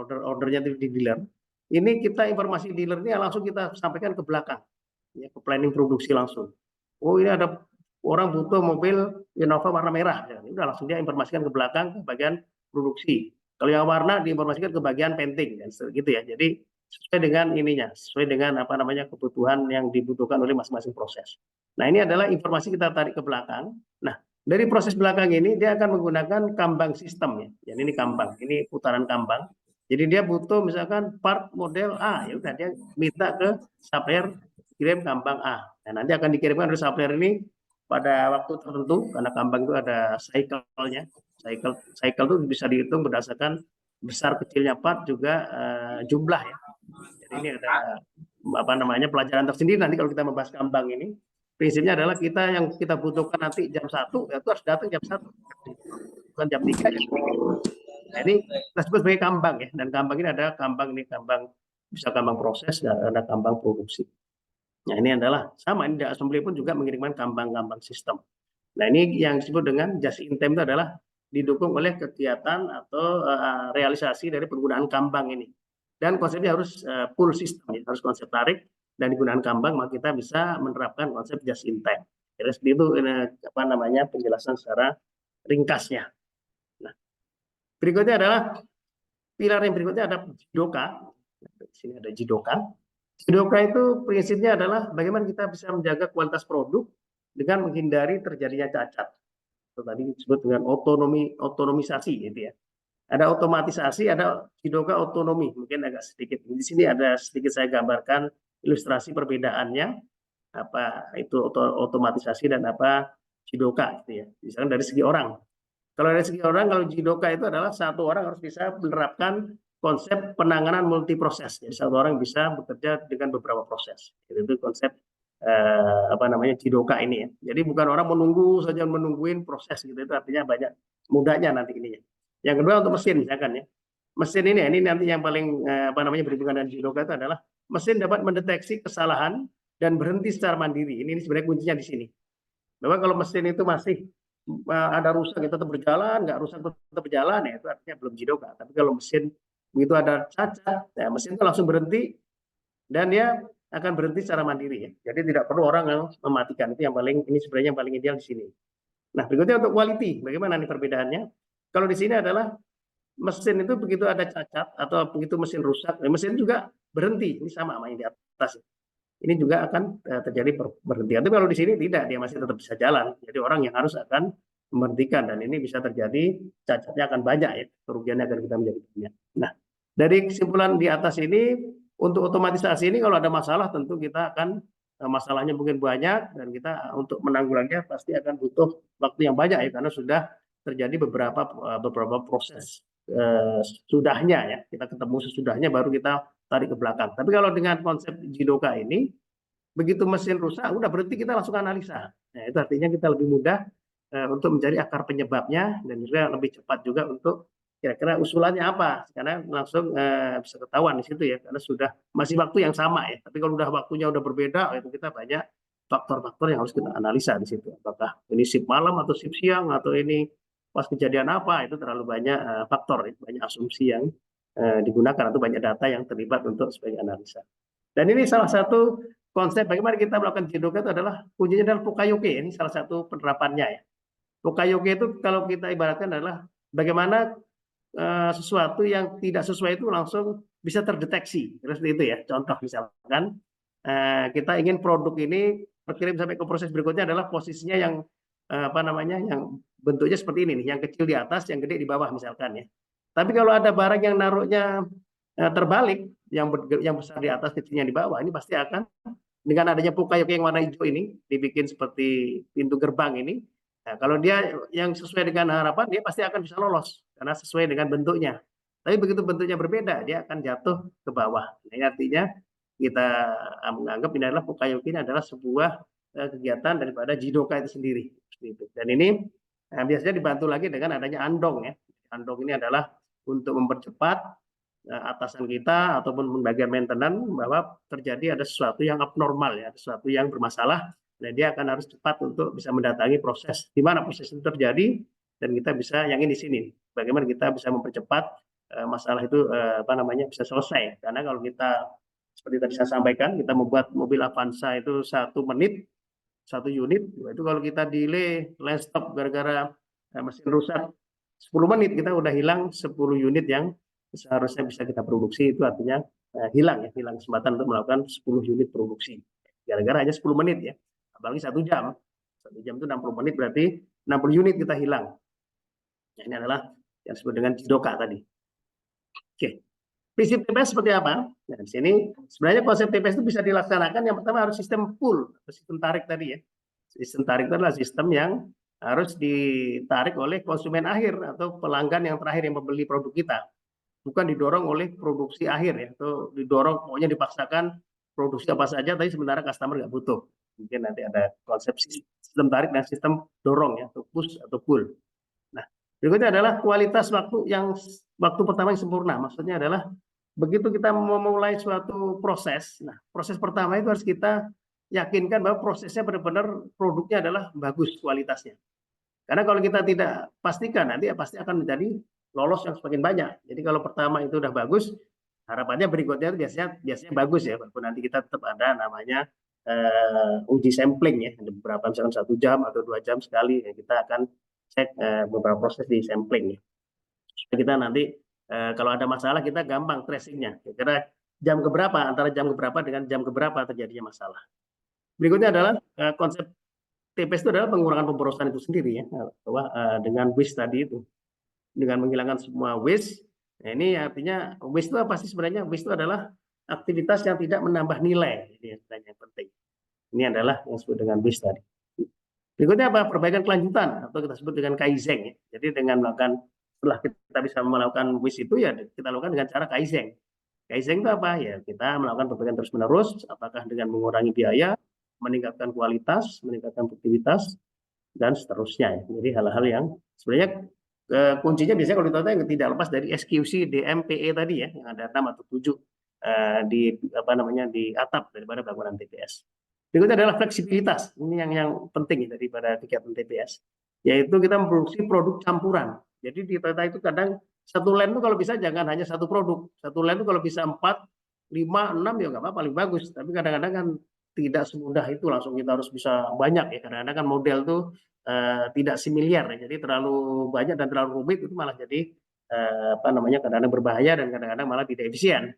ordernya di dealer, ini kita informasi dealer ini langsung kita sampaikan ke belakang ya, ke planning produksi langsung. Oh ini ada orang butuh mobil Innova warna merah, ya, ini udah langsung dia informasikan ke belakang ke bagian produksi. Kalau yang warna diinformasikan ke bagian painting, kan, gitu ya. Jadi sesuai dengan ininya, sesuai dengan apa namanya kebutuhan yang dibutuhkan oleh masing-masing proses. Nah ini adalah informasi kita tarik ke belakang. Nah dari proses belakang ini dia akan menggunakan kambang sistem ya. Jadi ini kambang, ini putaran kambang. Jadi dia butuh misalkan part model A, ya udah dia minta ke supplier kirim kambang A. Nah nanti akan dikirimkan oleh supplier ini pada waktu tertentu karena kambang itu ada cycle-nya. Cycle itu bisa dihitung berdasarkan besar kecilnya part juga jumlah ya. Jadi ini ada apa namanya pelajaran tersendiri nanti kalau kita membahas kambang ini. Prinsipnya adalah kita yang kita butuhkan nanti jam 1 ya itu harus datang jam 1. Bukan jam 3 ya. Nah, ini kita sebut sebagai kambang ya, dan kambang ini ada kambang bisa kambang proses dan ada kambang produksi. Nah ini adalah sama, ini di assembly pun juga mengirimkan kambang-kambang sistem. Nah ini yang disebut dengan just in time itu adalah didukung oleh kegiatan atau realisasi dari penggunaan kambang ini. Dan konsepnya harus full system, ya. Harus konsep tarik dan digunakan kambang, maka kita bisa menerapkan konsep just in time. Jadi seperti itu apa namanya penjelasan secara ringkasnya. Nah, berikutnya adalah pilar yang berikutnya ada jidoka. Di sini ada jidoka. Jidoka itu prinsipnya adalah bagaimana kita bisa menjaga kualitas produk dengan menghindari terjadinya cacat. Itu tadi disebut dengan otonomisasi gitu ya. Ada otomatisasi, ada jidoka otonomi. Mungkin agak sedikit. Di sini ada sedikit saya gambarkan ilustrasi perbedaannya apa itu otomatisasi dan apa jidoka gitu ya. Misalkan dari segi orang. Kalau dari segi orang, kalau jidoka itu adalah satu orang harus bisa menerapkan konsep penanganan multiproses. Jadi satu orang bisa bekerja dengan beberapa proses. Itu konsep apa namanya jidoka ini ya. Jadi bukan orang menungguin proses gitu. Itu artinya banyak mudahnya nanti ininya. Yang kedua untuk mesin misalkan ya. Mesin ini nanti yang paling apa namanya berhubungan dengan jidoka itu adalah mesin dapat mendeteksi kesalahan dan berhenti secara mandiri. Ini sebenarnya kuncinya di sini. Bahwa kalau mesin itu masih ada rusak itu tetap berjalan, nggak rusak tetap berjalan ya itu artinya belum jidoka. Tapi kalau mesin begitu ada cacat, ya mesin itu langsung berhenti dan dia akan berhenti secara mandiri ya. Jadi tidak perlu orang yang mematikan. Itu yang paling ini sebenarnya yang paling ideal di sini. Nah berikutnya untuk quality, bagaimana nih perbedaannya? Kalau di sini adalah mesin itu begitu ada cacat atau begitu mesin rusak, mesin juga berhenti. Ini sama yang di atas. Ini juga akan terjadi berhenti. Tapi kalau di sini tidak, dia masih tetap bisa jalan. Jadi orang yang harus akan memberhentikan dan ini bisa terjadi cacatnya akan banyak ya, kerugiannya akan kita menjadi banyak. Nah, dari kesimpulan di atas ini untuk otomatisasi ini kalau ada masalah tentu kita akan masalahnya mungkin banyak dan kita untuk menanggulanginya pasti akan butuh waktu yang banyak ya karena sudah terjadi beberapa proses sudahnya ya. Kita ketemu sesudahnya baru kita tarik ke belakang. Tapi kalau dengan konsep jidoka ini begitu mesin rusak udah berhenti kita langsung analisa. Nah, itu artinya kita lebih mudah untuk mencari akar penyebabnya dan juga lebih cepat juga untuk kira-kira usulannya apa karena langsung bisa ketahuan di situ ya karena sudah masih waktu yang sama ya. Tapi kalau udah waktunya udah berbeda itu kita banyak faktor-faktor yang harus kita analisa di situ. Apakah ini shift malam atau shift siang atau ini pas kejadian apa itu terlalu banyak faktor, banyak asumsi yang digunakan atau banyak data yang terlibat untuk sebagai analisa. Dan ini salah satu konsep bagaimana kita melakukan Jidoka itu adalah kuncinya adalah Pukayoke. Ini salah satu penerapannya ya. Pukayoke itu kalau kita ibaratkan adalah bagaimana sesuatu yang tidak sesuai itu langsung bisa terdeteksi. Seperti itu ya. Contoh misalkan kita ingin produk ini berkirim sampai ke proses berikutnya adalah posisinya yang yang bentuknya seperti ini nih, yang kecil di atas, yang gede di bawah misalkan ya. Tapi kalau ada barang yang naruhnya terbalik, yang besar di atas, kecilnya di bawah, ini pasti akan dengan adanya Pukayoke yang warna hijau ini dibikin seperti pintu gerbang ini. Nah, kalau dia yang sesuai dengan harapan, dia pasti akan bisa lolos karena sesuai dengan bentuknya. Tapi begitu bentuknya berbeda, dia akan jatuh ke bawah. Nah, ini artinya kita menganggap ini adalah Pukayoke ini adalah sebuah kegiatan daripada Jidoka itu sendiri. Dan ini biasanya dibantu lagi dengan adanya andong ya. Andong ini adalah untuk mempercepat atasan kita ataupun bagian maintenance bahwa terjadi ada sesuatu yang abnormal ya, sesuatu yang bermasalah, dan dia akan harus cepat untuk bisa mendatangi proses di mana proses itu terjadi, dan kita bisa yang ini di sini bagaimana kita bisa mempercepat masalah itu bisa selesai. Karena kalau kita seperti tadi saya sampaikan, kita membuat mobil Avanza itu 1 menit 1 unit, itu kalau kita delay line stop gara-gara mesin rusak 10 menit, kita udah hilang 10 unit yang seharusnya bisa kita produksi. Itu artinya hilang kesempatan untuk melakukan 10 unit produksi gara-gara hanya 10 menit ya, apalagi 1 jam itu 60 menit, berarti 60 unit kita hilang. Nah, ini adalah yang disebut dengan Jidoka tadi. Oke, prinsip TPS seperti apa? Nah, di sini sebenarnya konsep TPS itu bisa dilaksanakan. Yang pertama harus sistem pull atau sistem tarik tadi ya. Sistem tarik itu adalah sistem yang harus ditarik oleh konsumen akhir atau pelanggan yang terakhir yang membeli produk kita, bukan didorong oleh produksi akhir ya, atau didorong pokoknya dipaksakan produksi apa saja tapi sementara customer nggak butuh. Mungkin nanti ada konsep sistem tarik dan sistem dorong ya, atau push atau pull. Nah, berikutnya adalah kualitas waktu pertama yang sempurna. Maksudnya adalah begitu kita memulai suatu proses, nah proses pertama itu harus kita yakinkan bahwa prosesnya benar-benar produknya adalah bagus kualitasnya. Karena kalau kita tidak pastikan, nanti pasti akan menjadi lolos yang semakin banyak. Jadi kalau pertama itu udah bagus, harapannya berikutnya itu biasanya bagus ya, walaupun nanti kita tetap ada namanya uji sampling ya, ada beberapa misalkan 1 jam atau 2 jam sekali ya, kita akan cek beberapa proses di sampling ya. Supaya kita nanti kalau ada masalah kita gampang tracingnya. Kira-kira jam keberapa, antara jam keberapa dengan jam keberapa terjadinya masalah. Berikutnya adalah konsep TPS itu adalah pengurangan pemborosan itu sendiri ya, bahwa dengan waste tadi itu, dengan menghilangkan semua waste. Nah, ini artinya waste itu apa sih sebenarnya? Waste itu adalah aktivitas yang tidak menambah nilai. Ini yang penting. Ini adalah yang disebut dengan waste tadi. Berikutnya apa? Perbaikan kelanjutan atau kita sebut dengan Kaizen ya. Jadi dengan melakukan, setelah kita bisa melakukan waste itu ya kita lakukan dengan cara Kaizen. Kaizen itu apa? Ya kita melakukan perbaikan terus-menerus, apakah dengan mengurangi biaya, meningkatkan kualitas, meningkatkan produktivitas, dan seterusnya. Jadi hal-hal yang sebenarnya kuncinya biasanya kalau ditanya yang tidak lepas dari SQC, DMPE tadi ya, yang ada 6 atau 7 di atap daripada bangunan TPS. Berikutnya adalah fleksibilitas. Ini yang penting daripada kegiatan TPS, yaitu kita memproduksi produk campuran. Jadi di Toyota itu kadang satu line itu kalau bisa jangan hanya satu produk. Satu line itu kalau bisa 4, 5, 6 ya nggak apa-apa, paling bagus. Tapi kadang-kadang kan tidak semudah itu langsung kita harus bisa banyak ya. Kadang-kadang kan model tuh tidak similiar ya. Jadi terlalu banyak dan terlalu rumit itu malah jadi kadang-kadang berbahaya dan kadang-kadang malah tidak efisien.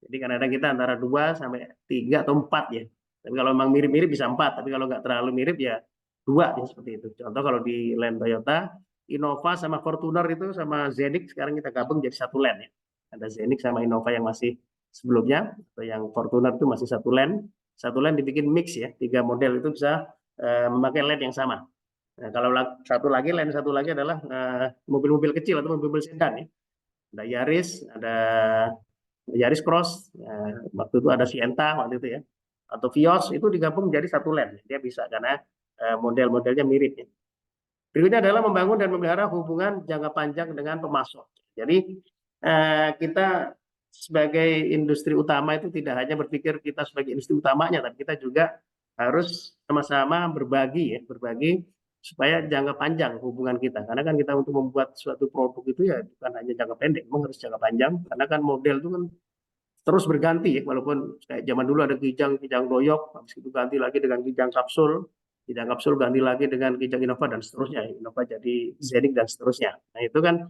Jadi kadang-kadang kita antara 2 sampai 3 atau 4 ya. Tapi kalau memang mirip-mirip bisa 4, tapi kalau nggak terlalu mirip ya 2 ya, seperti itu. Contoh kalau di line Toyota, Innova sama Fortuner itu sama Zenix sekarang kita gabung jadi satu line ya. Ada Zenix sama Innova yang masih sebelumnya, atau yang Fortuner itu masih satu line. Satu line dibikin mix ya, 3 model itu bisa memakai line yang sama. Nah, kalau line satu lagi adalah mobil-mobil kecil atau mobil-mobil sedan ya. Ada Yaris Cross, waktu itu ada Sienta waktu itu ya, atau Vios, itu digabung menjadi satu line. Dia bisa karena model-modelnya mirip ya. Berikutnya adalah membangun dan memelihara hubungan jangka panjang dengan pemasok. Jadi kita sebagai industri utama itu tidak hanya berpikir kita sebagai industri utamanya, tapi kita juga harus sama-sama berbagi supaya jangka panjang hubungan kita. Karena kan kita untuk membuat suatu produk itu ya bukan hanya jangka pendek, memang harus jangka panjang. Karena kan model itu kan terus berganti ya, walaupun kayak zaman dulu ada Kijang Doyok, habis itu ganti lagi dengan Kijang Kapsul ganti lagi dengan Kijang Innova dan seterusnya, Innova jadi Zenith dan seterusnya. Nah itu kan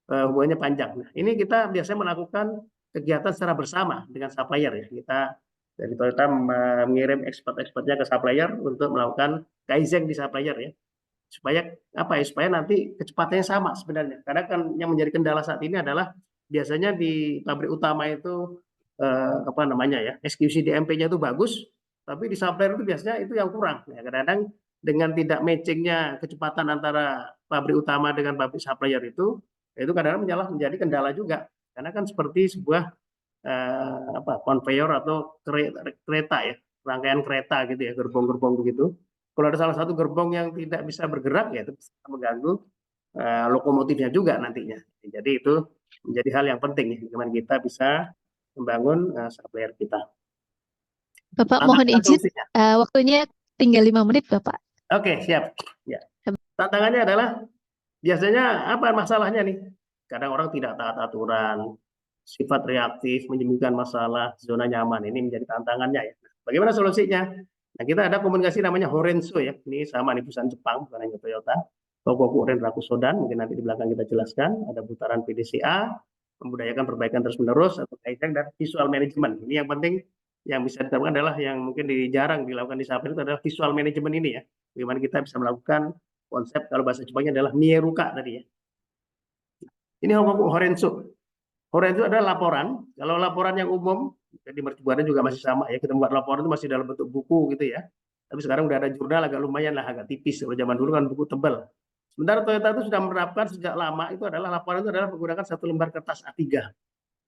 hubungannya panjang. Nah, ini kita biasanya melakukan kegiatan secara bersama dengan supplier ya. Kita dari Toyota mengirim expert-expertnya ke supplier untuk melakukan Kaizen di supplier ya. Supaya apa ya? Supaya nanti kecepatannya sama sebenarnya. Karena kan yang menjadi kendala saat ini adalah biasanya di pabrik utama itu apa namanya ya, eksekusi DMP-nya itu bagus, tapi di supplier itu biasanya itu yang kurang. Ya, kadang-kadang dengan tidak matchingnya kecepatan antara pabrik utama dengan pabrik supplier itu kadang-kadang menjadi kendala juga. Karena kan seperti sebuah konveyor atau kereta ya, rangkaian kereta gitu ya, gerbong-gerbong begitu. Kalau ada salah satu gerbong yang tidak bisa bergerak ya itu bisa mengganggu lokomotifnya juga nantinya. Jadi itu menjadi hal yang penting ya, bagaimana kita bisa membangun supplier kita. Bapak Tantangan mohon dan izin, solusinya. waktunya tinggal 5 menit, Bapak. Oke, siap. Ya. Tantangannya adalah biasanya apa masalahnya nih? Kadang orang tidak taat aturan, sifat reaktif, menyembunyikan masalah, zona nyaman. Ini menjadi tantangannya ya. Bagaimana solusinya? Nah, kita ada komunikasi namanya Horenso ya. Ini sama nih perusahaan Jepang, bukan hanya Toyota. Tokoku Renraku Sodan, mungkin nanti di belakang kita jelaskan. Ada putaran PDCA, membudayakan perbaikan terus-menerus, atau kaitan dan visual management. Ini yang penting yang bisa diterapkan adalah yang mungkin jarang dilakukan di supplier itu adalah visual management ini ya. Bagaimana kita bisa melakukan konsep, kalau bahasa Jepangnya adalah mieruka tadi ya. Ini Horenso. Horenso adalah laporan. Kalau laporan yang umum, di mercubuana juga masih sama ya. Kita membuat laporan itu masih dalam bentuk buku gitu ya. Tapi sekarang udah ada jurnal agak lumayan lah, agak tipis. Kalau zaman dulu kan buku tebal. Sementara Toyota itu sudah menerapkan sejak lama itu adalah laporan itu adalah menggunakan 1 lembar kertas A3.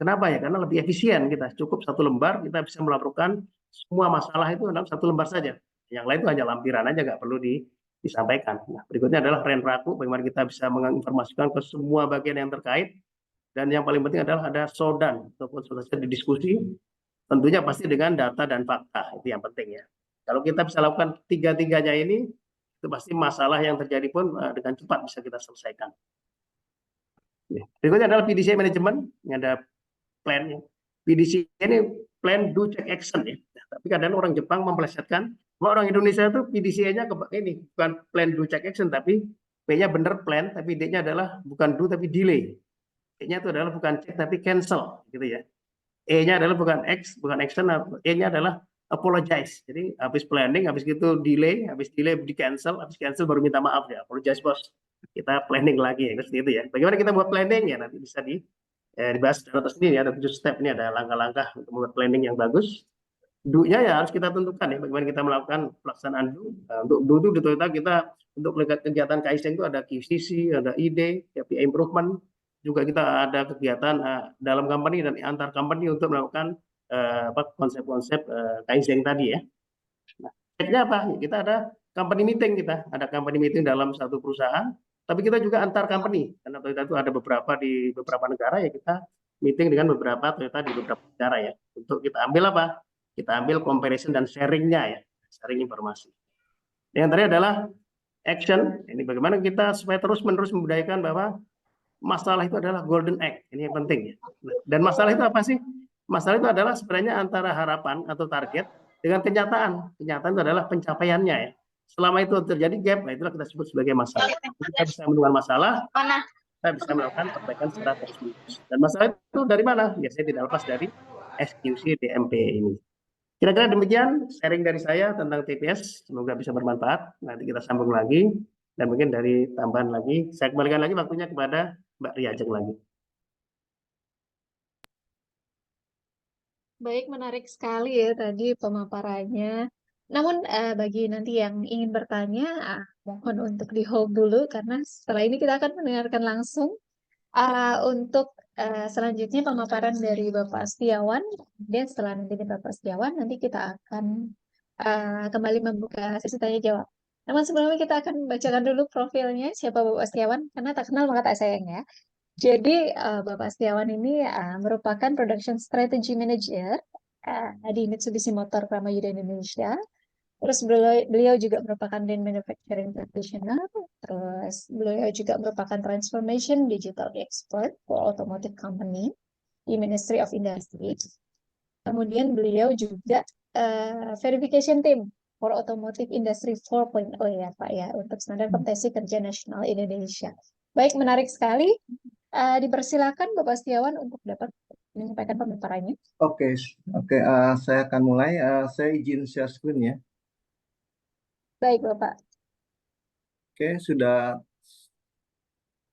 Kenapa ya? Karena lebih efisien kita. Cukup 1 lembar kita bisa melaporkan semua masalah itu dalam 1 lembar saja. Yang lain itu hanya lampiran aja, nggak perlu disampaikan. Nah, berikutnya adalah Renraku, bagaimana kita bisa menginformasikan ke semua bagian yang terkait. Dan yang paling penting adalah ada sodan atau konsultasi diskusi, tentunya pasti dengan data dan fakta. Itu yang penting ya. Kalau kita bisa lakukan tiga-tiganya ini, itu pasti masalah yang terjadi pun dengan cepat bisa kita selesaikan. Berikutnya adalah PDCA management, ini ada plan. PDCA ini plan do check action ya. Tapi kadang orang Jepang mempelesetkan, orang Indonesia itu PDCA-nya ini bukan plan do check action, tapi P-nya bener plan, tapi D-nya adalah bukan do tapi delay. E-nya itu adalah bukan check tapi cancel gitu ya. E-nya adalah bukan action, E-nya adalah apologize. Jadi habis planning, habis gitu delay, habis delay di cancel, habis cancel baru minta maaf ya. Apologize bos. Kita planning lagi ya, seperti itu ya. Bagaimana kita buat planning ya, nanti bisa dibahas secara tersendiri ya. Ada 7 step, ini ada langkah-langkah untuk membuat planning yang bagus. Do-nya ya harus kita tentukan ya, bagaimana kita melakukan pelaksanaan do. Untuk do di Toyota kita untuk kegiatan Kaizen itu ada QCC, ada ID, KPI improvement, juga kita ada kegiatan dalam company dan antar company untuk melakukan konsep-konsep Kaizen tadi ya. Nah, stepnya apa? Kita ada company meeting, ada company meeting dalam satu perusahaan, tapi kita juga antar company, karena Toyota itu ada beberapa di beberapa negara ya, kita meeting dengan beberapa Toyota di beberapa negara ya, untuk kita ambil apa? Kita ambil comparison dan sharingnya ya, sharing informasi. Yang terakhir adalah action. Ini bagaimana kita supaya terus-menerus membudayakan bahwa masalah itu adalah golden egg. Ini yang penting ya. Dan masalah itu apa sih? Masalah itu adalah sebenarnya antara harapan atau target dengan kenyataan. Kenyataan itu adalah pencapaiannya ya. Selama itu terjadi gap, nah itulah kita sebut sebagai masalah. Kita bisa menemukan masalah, kita bisa melakukan perbaikan secara terus-menerus. Dan masalah itu dari mana? Biasanya tidak lepas dari eksekusi DMP ini. Kira-kira demikian sharing dari saya tentang TPS. Semoga bisa bermanfaat. Nanti kita sambung lagi. Dan mungkin dari tambahan lagi, saya kembalikan lagi waktunya kepada Mbak Ria Ajeng lagi. Baik, menarik sekali ya tadi pemaparannya. Namun bagi nanti yang ingin bertanya, mohon untuk di hold dulu karena setelah ini kita akan mendengarkan langsung untuk selanjutnya pemaparan dari Bapak Setiawan. Dan setelah nanti dari Bapak Setiawan, nanti kita akan kembali membuka sesi tanya jawab. Namun sebelumnya kita akan bacakan dulu profilnya siapa Bapak Setiawan karena tak kenal maka tak sayang ya. Jadi Bapak Setiawan ini merupakan Production Strategy Manager di Mitsubishi Motor Pramayuda Indonesia. Terus beliau juga merupakan Lean Manufacturing Practitioner. Terus beliau juga merupakan Transformation Digital Expert for Automotive Company di Ministry of Industry. Kemudian beliau juga verification team for Automotive Industry 4.0 ya Pak ya, untuk standar kompetensi kerja nasional Indonesia. Baik, menarik sekali. Dipersilakan Bapak Setiawan untuk dapat menyampaikan pemaparannya. Oke, saya akan mulai. Saya izin share screen ya. Baik Bapak. Oke,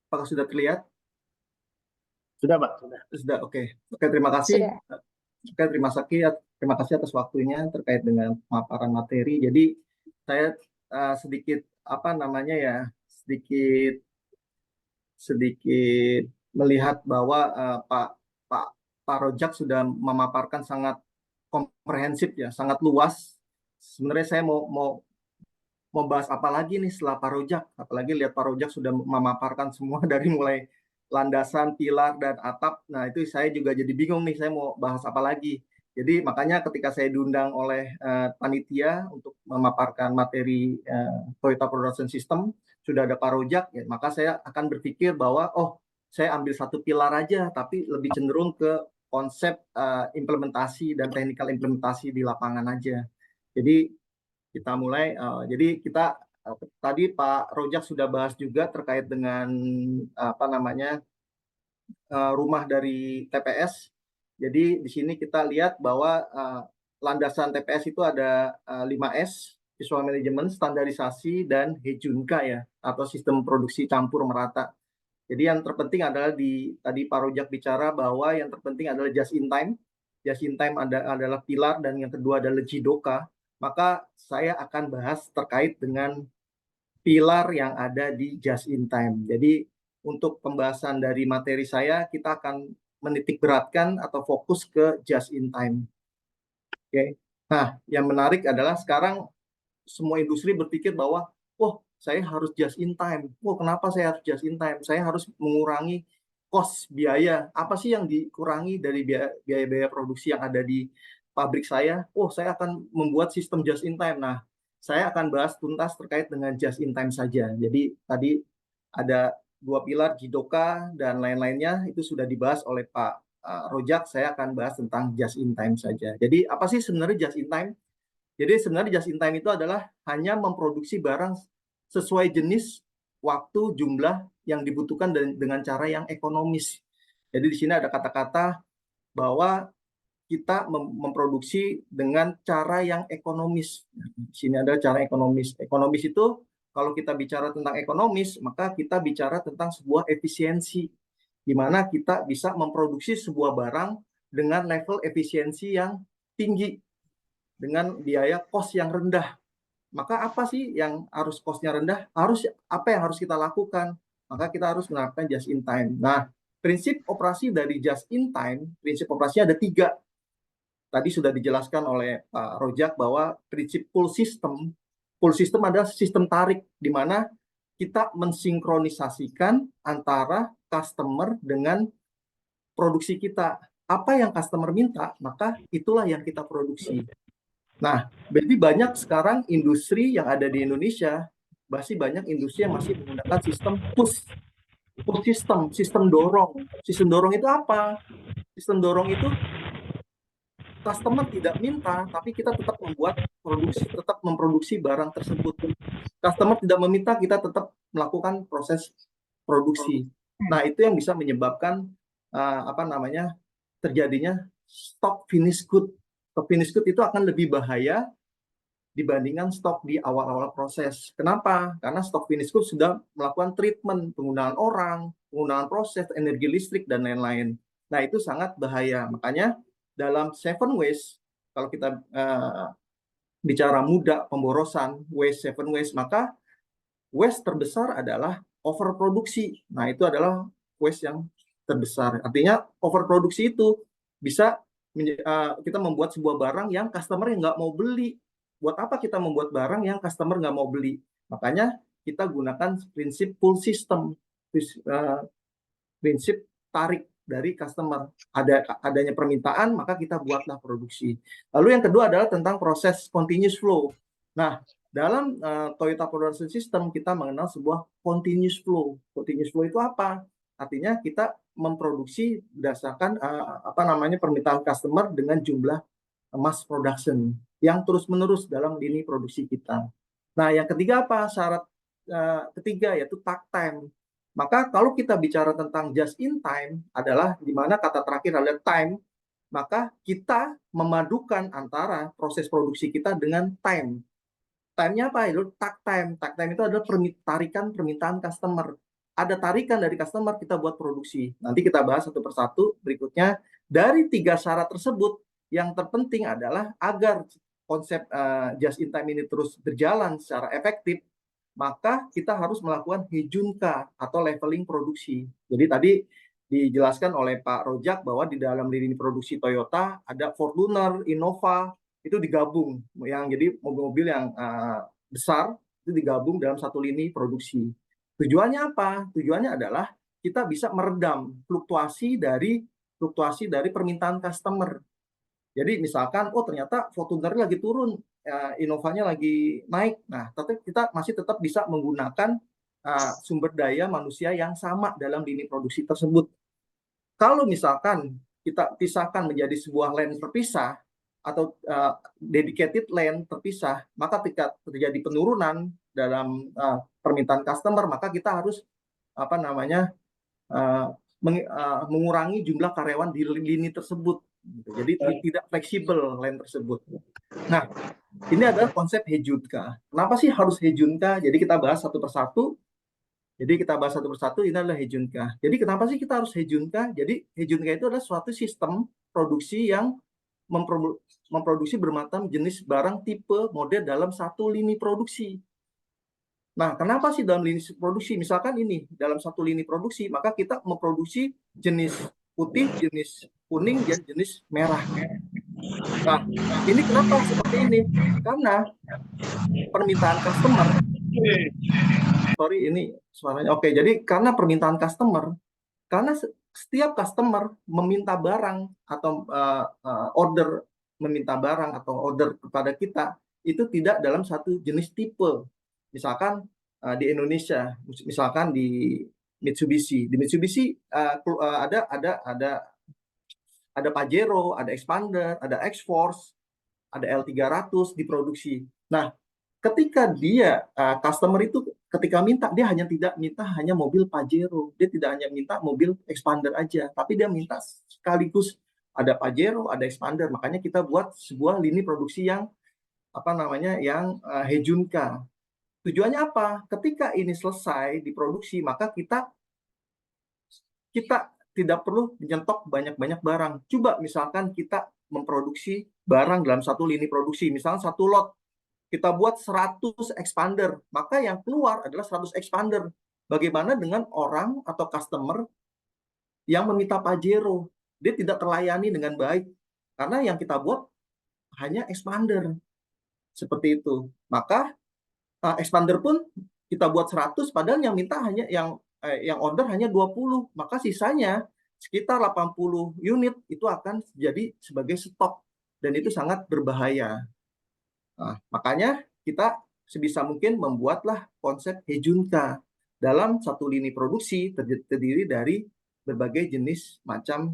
apakah sudah terlihat? Sudah, Pak. Sudah. Sudah, oke. Oke, terima kasih. Sudah. Oke, terima kasih atas waktunya terkait dengan pemaparan materi. Jadi saya sedikit sedikit melihat bahwa Pak Rojak sudah memaparkan sangat komprehensif ya, sangat luas. Sebenarnya saya mau bahas apa lagi nih setelah Pak Rojak, apalagi lihat Pak Rojak sudah memaparkan semua dari mulai landasan, pilar, dan atap. Nah, itu saya juga jadi bingung nih, saya mau bahas apa lagi. Jadi makanya ketika saya diundang oleh panitia untuk memaparkan materi Toyota Production System, sudah ada Pak Rojak, ya, maka saya akan berpikir bahwa, saya ambil satu pilar aja, tapi lebih cenderung ke konsep implementasi dan teknikal implementasi di lapangan aja. Jadi kita mulai. Jadi kita tadi Pak Rojak sudah bahas juga terkait dengan rumah dari TPS. Jadi di sini kita lihat bahwa landasan TPS itu ada 5S, Visual Management, Standarisasi, dan Hejunka ya, atau sistem produksi campur merata. Jadi yang terpenting adalah tadi Pak Rojak bicara bahwa yang terpenting adalah just in time. Just in time adalah pilar, dan yang kedua adalah Jidoka. Maka saya akan bahas terkait dengan pilar yang ada di just in time. Jadi untuk pembahasan dari materi saya, kita akan menitik beratkan atau fokus ke just in time. Oke. Nah, yang menarik adalah sekarang semua industri berpikir bahwa, saya harus just in time. Kenapa saya harus just in time? Saya harus mengurangi cost biaya. Apa sih yang dikurangi dari biaya produksi yang ada di pabrik saya? Saya akan membuat sistem just in time. Nah, saya akan bahas tuntas terkait dengan just in time saja. Jadi tadi ada 2 pilar, Jidoka dan lain-lainnya, itu sudah dibahas oleh Pak Rojak. Saya akan bahas tentang just in time saja. Jadi apa sih sebenarnya just in time? Jadi sebenarnya just in time itu adalah hanya memproduksi barang sesuai jenis, waktu, jumlah yang dibutuhkan dengan cara yang ekonomis. Jadi di sini ada kata-kata bahwa kita memproduksi dengan cara yang ekonomis. Di sini ada cara ekonomis. Ekonomis itu kalau kita bicara tentang ekonomis, maka kita bicara tentang sebuah efisiensi, di mana kita bisa memproduksi sebuah barang dengan level efisiensi yang tinggi, dengan biaya cost yang rendah. Maka apa sih yang harus cost-nya rendah? Apa yang harus kita lakukan? Maka kita harus menerapkan just in time. Nah, prinsip operasi dari just in time, prinsip operasinya ada 3. Tadi sudah dijelaskan oleh Pak Rojak bahwa prinsip pull system. Pull system adalah sistem tarik, di mana kita mensinkronisasikan antara customer dengan produksi kita. Apa yang customer minta, maka itulah yang kita produksi. Nah, berarti banyak sekarang industri yang ada di Indonesia, masih banyak industri yang masih menggunakan sistem push system, sistem dorong. Sistem dorong itu apa? Sistem dorong itu customer tidak minta, tapi kita tetap memproduksi barang tersebut. Customer tidak meminta, kita tetap melakukan proses produksi. Nah, itu yang bisa menyebabkan terjadinya stock finish good. Stock finish good itu akan lebih bahaya dibandingkan stok di awal-awal proses. Kenapa? Karena stok finish good sudah melakukan treatment, penggunaan orang, penggunaan proses, energi listrik, dan lain-lain. Nah, itu sangat bahaya. Makanya dalam 7 waste, kalau kita bicara mudah pemborosan, waste 7 waste, maka waste terbesar adalah overproduksi. Nah, itu adalah waste yang terbesar. Artinya overproduksi itu bisa kita membuat sebuah barang yang customer yang nggak mau beli. Buat apa kita membuat barang yang customer nggak mau beli? Makanya kita gunakan prinsip pull system, prinsip tarik dari customer. Adanya permintaan, maka kita buatlah produksi. Lalu yang kedua adalah tentang proses continuous flow. Nah, dalam Toyota Production System kita mengenal sebuah continuous flow. Continuous flow itu apa? Artinya kita memproduksi berdasarkan permintaan customer dengan jumlah mass production yang terus-menerus dalam lini produksi kita. Nah, yang ketiga apa? Syarat ketiga yaitu takt time. Maka kalau kita bicara tentang just in time adalah di mana kata terakhir adalah time, maka kita memadukan antara proses produksi kita dengan time. Time-nya apa? Itu takt time. Takt time itu adalah tarikan permintaan customer. Ada tarikan dari customer, kita buat produksi. Nanti kita bahas satu persatu berikutnya. Dari 3 syarat tersebut, yang terpenting adalah agar konsep just in time ini terus berjalan secara efektif, maka kita harus melakukan hejunka atau leveling produksi. Jadi tadi dijelaskan oleh Pak Rojak bahwa di dalam lini produksi Toyota ada Fortuner, Innova, itu digabung, yang jadi mobil-mobil yang besar itu digabung dalam satu lini produksi. Tujuannya apa? Tujuannya adalah kita bisa meredam fluktuasi dari permintaan customer. Jadi misalkan, oh ternyata Fortuner lagi turun, Innovanya lagi naik. Nah, tapi kita masih tetap bisa menggunakan sumber daya manusia yang sama dalam lini produksi tersebut. Kalau misalkan kita pisahkan menjadi sebuah lane terpisah atau dedicated lane terpisah, maka ketika terjadi penurunan dalam permintaan customer, maka kita harus mengurangi jumlah karyawan di lini tersebut. Jadi tidak fleksibel lane tersebut. Nah, ini adalah konsep hejunka. Kenapa sih harus hejunka? Jadi kita bahas satu persatu. Ini adalah hejunka. Jadi kenapa sih kita harus hejunka? Jadi hejunka itu adalah suatu sistem produksi yang memproduksi bermacam jenis barang, tipe, model dalam satu lini produksi. Nah, kenapa sih dalam lini produksi? Misalkan ini, dalam satu lini produksi, maka kita memproduksi jenis putih, jenis kuning, dan jenis merah. Nah, ini kenapa seperti ini? Karena permintaan customer, ini suaranya. Oke, jadi karena permintaan customer, karena setiap customer meminta barang atau order kepada kita, itu tidak dalam satu jenis tipe. Misalkan di Indonesia, misalkan di Mitsubishi. Di Mitsubishi ada Pajero, ada Expander, ada X-Force, ada L300 diproduksi. Nah, ketika dia customer itu ketika minta, dia tidak minta hanya mobil Pajero, dia tidak hanya minta mobil Expander aja, tapi dia minta sekaligus ada Pajero, ada Expander. Makanya kita buat sebuah lini produksi yang hejunka. Tujuannya apa? Ketika ini selesai diproduksi, maka kita tidak perlu menyetok banyak-banyak barang. Coba misalkan kita memproduksi barang dalam satu lini produksi, misalnya satu lot, kita buat 100 expander, maka yang keluar adalah 100 expander. Bagaimana dengan orang atau customer yang meminta Pajero? Dia tidak terlayani dengan baik, karena yang kita buat hanya expander. Seperti itu. Maka expander pun kita buat 100, padahal yang minta hanya yang order hanya 20, maka sisanya sekitar 80 unit itu akan jadi sebagai stok, dan itu sangat berbahaya. Nah, makanya kita sebisa mungkin membuatlah konsep hejunka dalam satu lini produksi terdiri dari berbagai jenis macam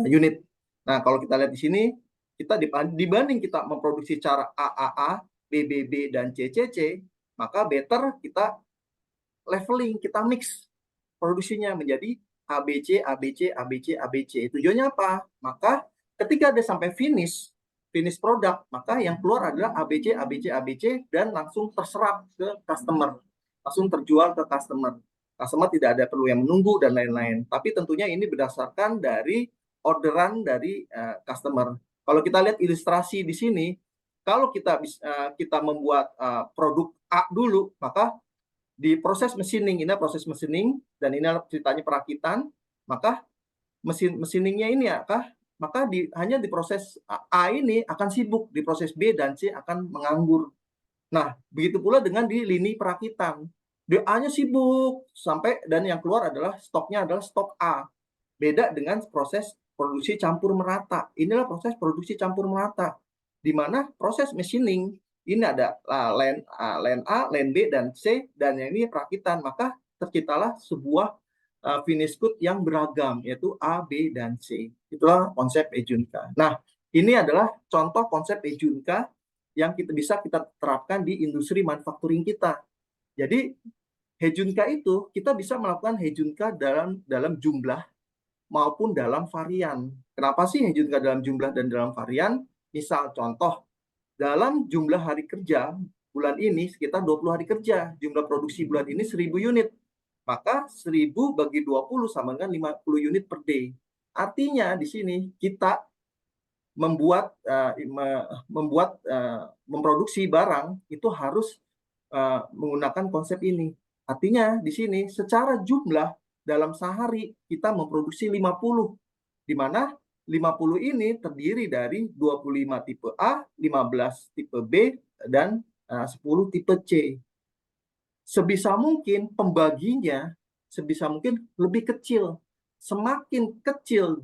unit. Nah, kalau kita lihat di sini, kita dibanding kita memproduksi cara AAA, BBB, dan CCC, maka better kita leveling, kita mix produksinya menjadi ABC, ABC, ABC, ABC. Tujuannya apa? Maka ketika ada sampai finish produk, maka yang keluar adalah ABC, ABC, ABC, dan langsung terserap ke customer, langsung terjual ke customer. Customer tidak ada perlu yang menunggu dan lain-lain. Tapi tentunya ini berdasarkan dari orderan dari customer. Kalau kita lihat ilustrasi di sini, kalau kita membuat produk A dulu, maka di proses machining, ini proses machining, dan ini ceritanya perakitan, maka machiningnya ini maka hanya di proses A ini akan sibuk, di proses B dan C akan menganggur. Nah, begitu pula dengan di lini perakitan. Di A-nya sibuk sampai, dan yang keluar adalah stoknya adalah stok A. Beda dengan proses produksi campur merata. Inilah proses produksi campur merata, di mana proses machining ini ada lane A, lane B, dan C, dan yang ini perakitan. Maka terciptalah sebuah finish good yang beragam, yaitu A, B, dan C. Itulah konsep Ejunka. Nah, ini adalah contoh konsep Ejunka yang bisa kita terapkan di industri manufacturing kita. Jadi, Hejunka itu kita bisa melakukan Hejunka dalam jumlah maupun dalam varian. Kenapa sih Hejunka dalam jumlah dan dalam varian? Misal contoh, dalam jumlah hari kerja bulan ini sekitar 20 hari kerja, jumlah produksi bulan ini 1000 unit. Maka 1000 bagi 20 sama dengan 50 unit per day. Artinya di sini kita memproduksi barang itu harus menggunakan konsep ini. Artinya di sini secara jumlah dalam sehari kita memproduksi 50, di mana 50 ini terdiri dari 25 tipe A, 15 tipe B, dan 10 tipe C. Sebisa mungkin pembaginya sebisa mungkin lebih kecil. Semakin kecil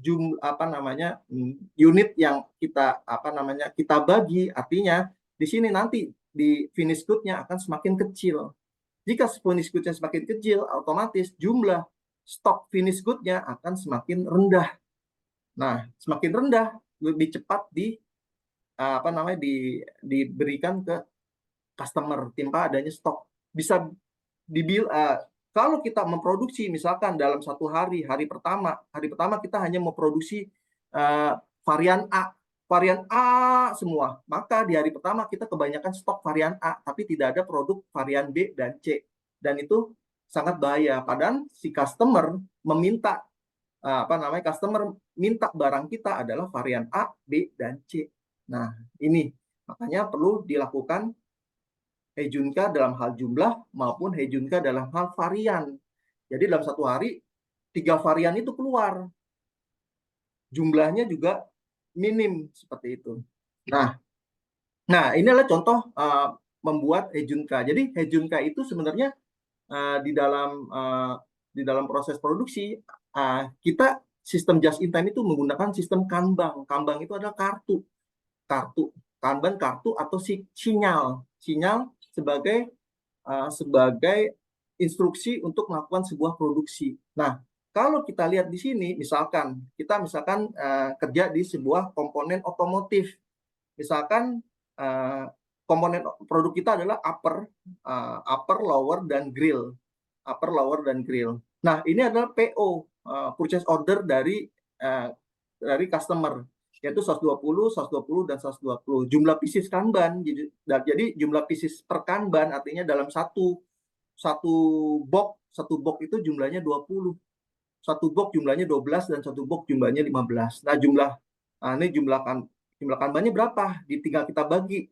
unit yang kita bagi, artinya di sini nanti di finish good-nya akan semakin kecil. Jika finish good-nya semakin kecil, otomatis jumlah stok finish good-nya akan semakin rendah. Nah, semakin rendah lebih cepat diberikan ke customer tanpa adanya stok. Bisa kalau kita memproduksi misalkan dalam satu hari pertama kita hanya memproduksi varian A semua, maka di hari pertama kita kebanyakan stok varian A tapi tidak ada produk varian B dan C, dan itu sangat bahaya. Padahal si customer meminta barang kita adalah varian A, B, dan C. Nah, ini makanya perlu dilakukan Hejunka dalam hal jumlah maupun Hejunka dalam hal varian. Jadi dalam satu hari 3 varian itu keluar. Jumlahnya juga minim seperti itu. Nah ini adalah contoh membuat Hejunka. Jadi Hejunka itu sebenarnya di dalam proses produksi kita sistem just in time itu menggunakan sistem Kanban. Kanban itu adalah kartu. Kanban kartu atau sinyal sebagai instruksi untuk melakukan sebuah produksi. Nah, kalau kita lihat di sini, misalkan kerja di sebuah komponen otomotif, misalkan komponen produk kita adalah upper, lower, dan grill. Nah, ini adalah PO, purchase order dari customer, yaitu 120, dan 120. Jumlah pieces Kanban, jadi jumlah pieces per Kanban artinya dalam satu box itu jumlahnya 20. Satu box jumlahnya 12 dan satu box jumlahnya 15. Nah, ini jumlah Kanbannya berapa? Tinggal kita bagi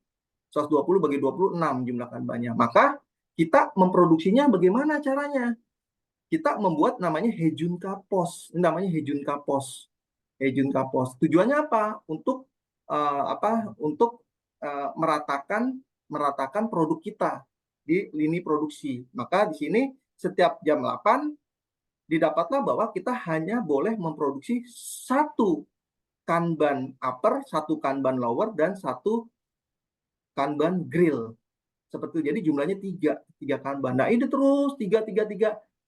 120 bagi 26 jumlah Kanbannya. Maka kita memproduksinya bagaimana caranya? Kita membuat namanya Hejunka POS. Ini namanya Hejunka POS. Tujuannya apa? Untuk meratakan produk kita di lini produksi. Maka di sini setiap jam 8 didapatlah bahwa kita hanya boleh memproduksi 1 Kanban upper, 1 Kanban lower, dan 1 Kanban grill. Seperti itu. Jadi jumlahnya 3 Kanban. Nah, ini terus 3.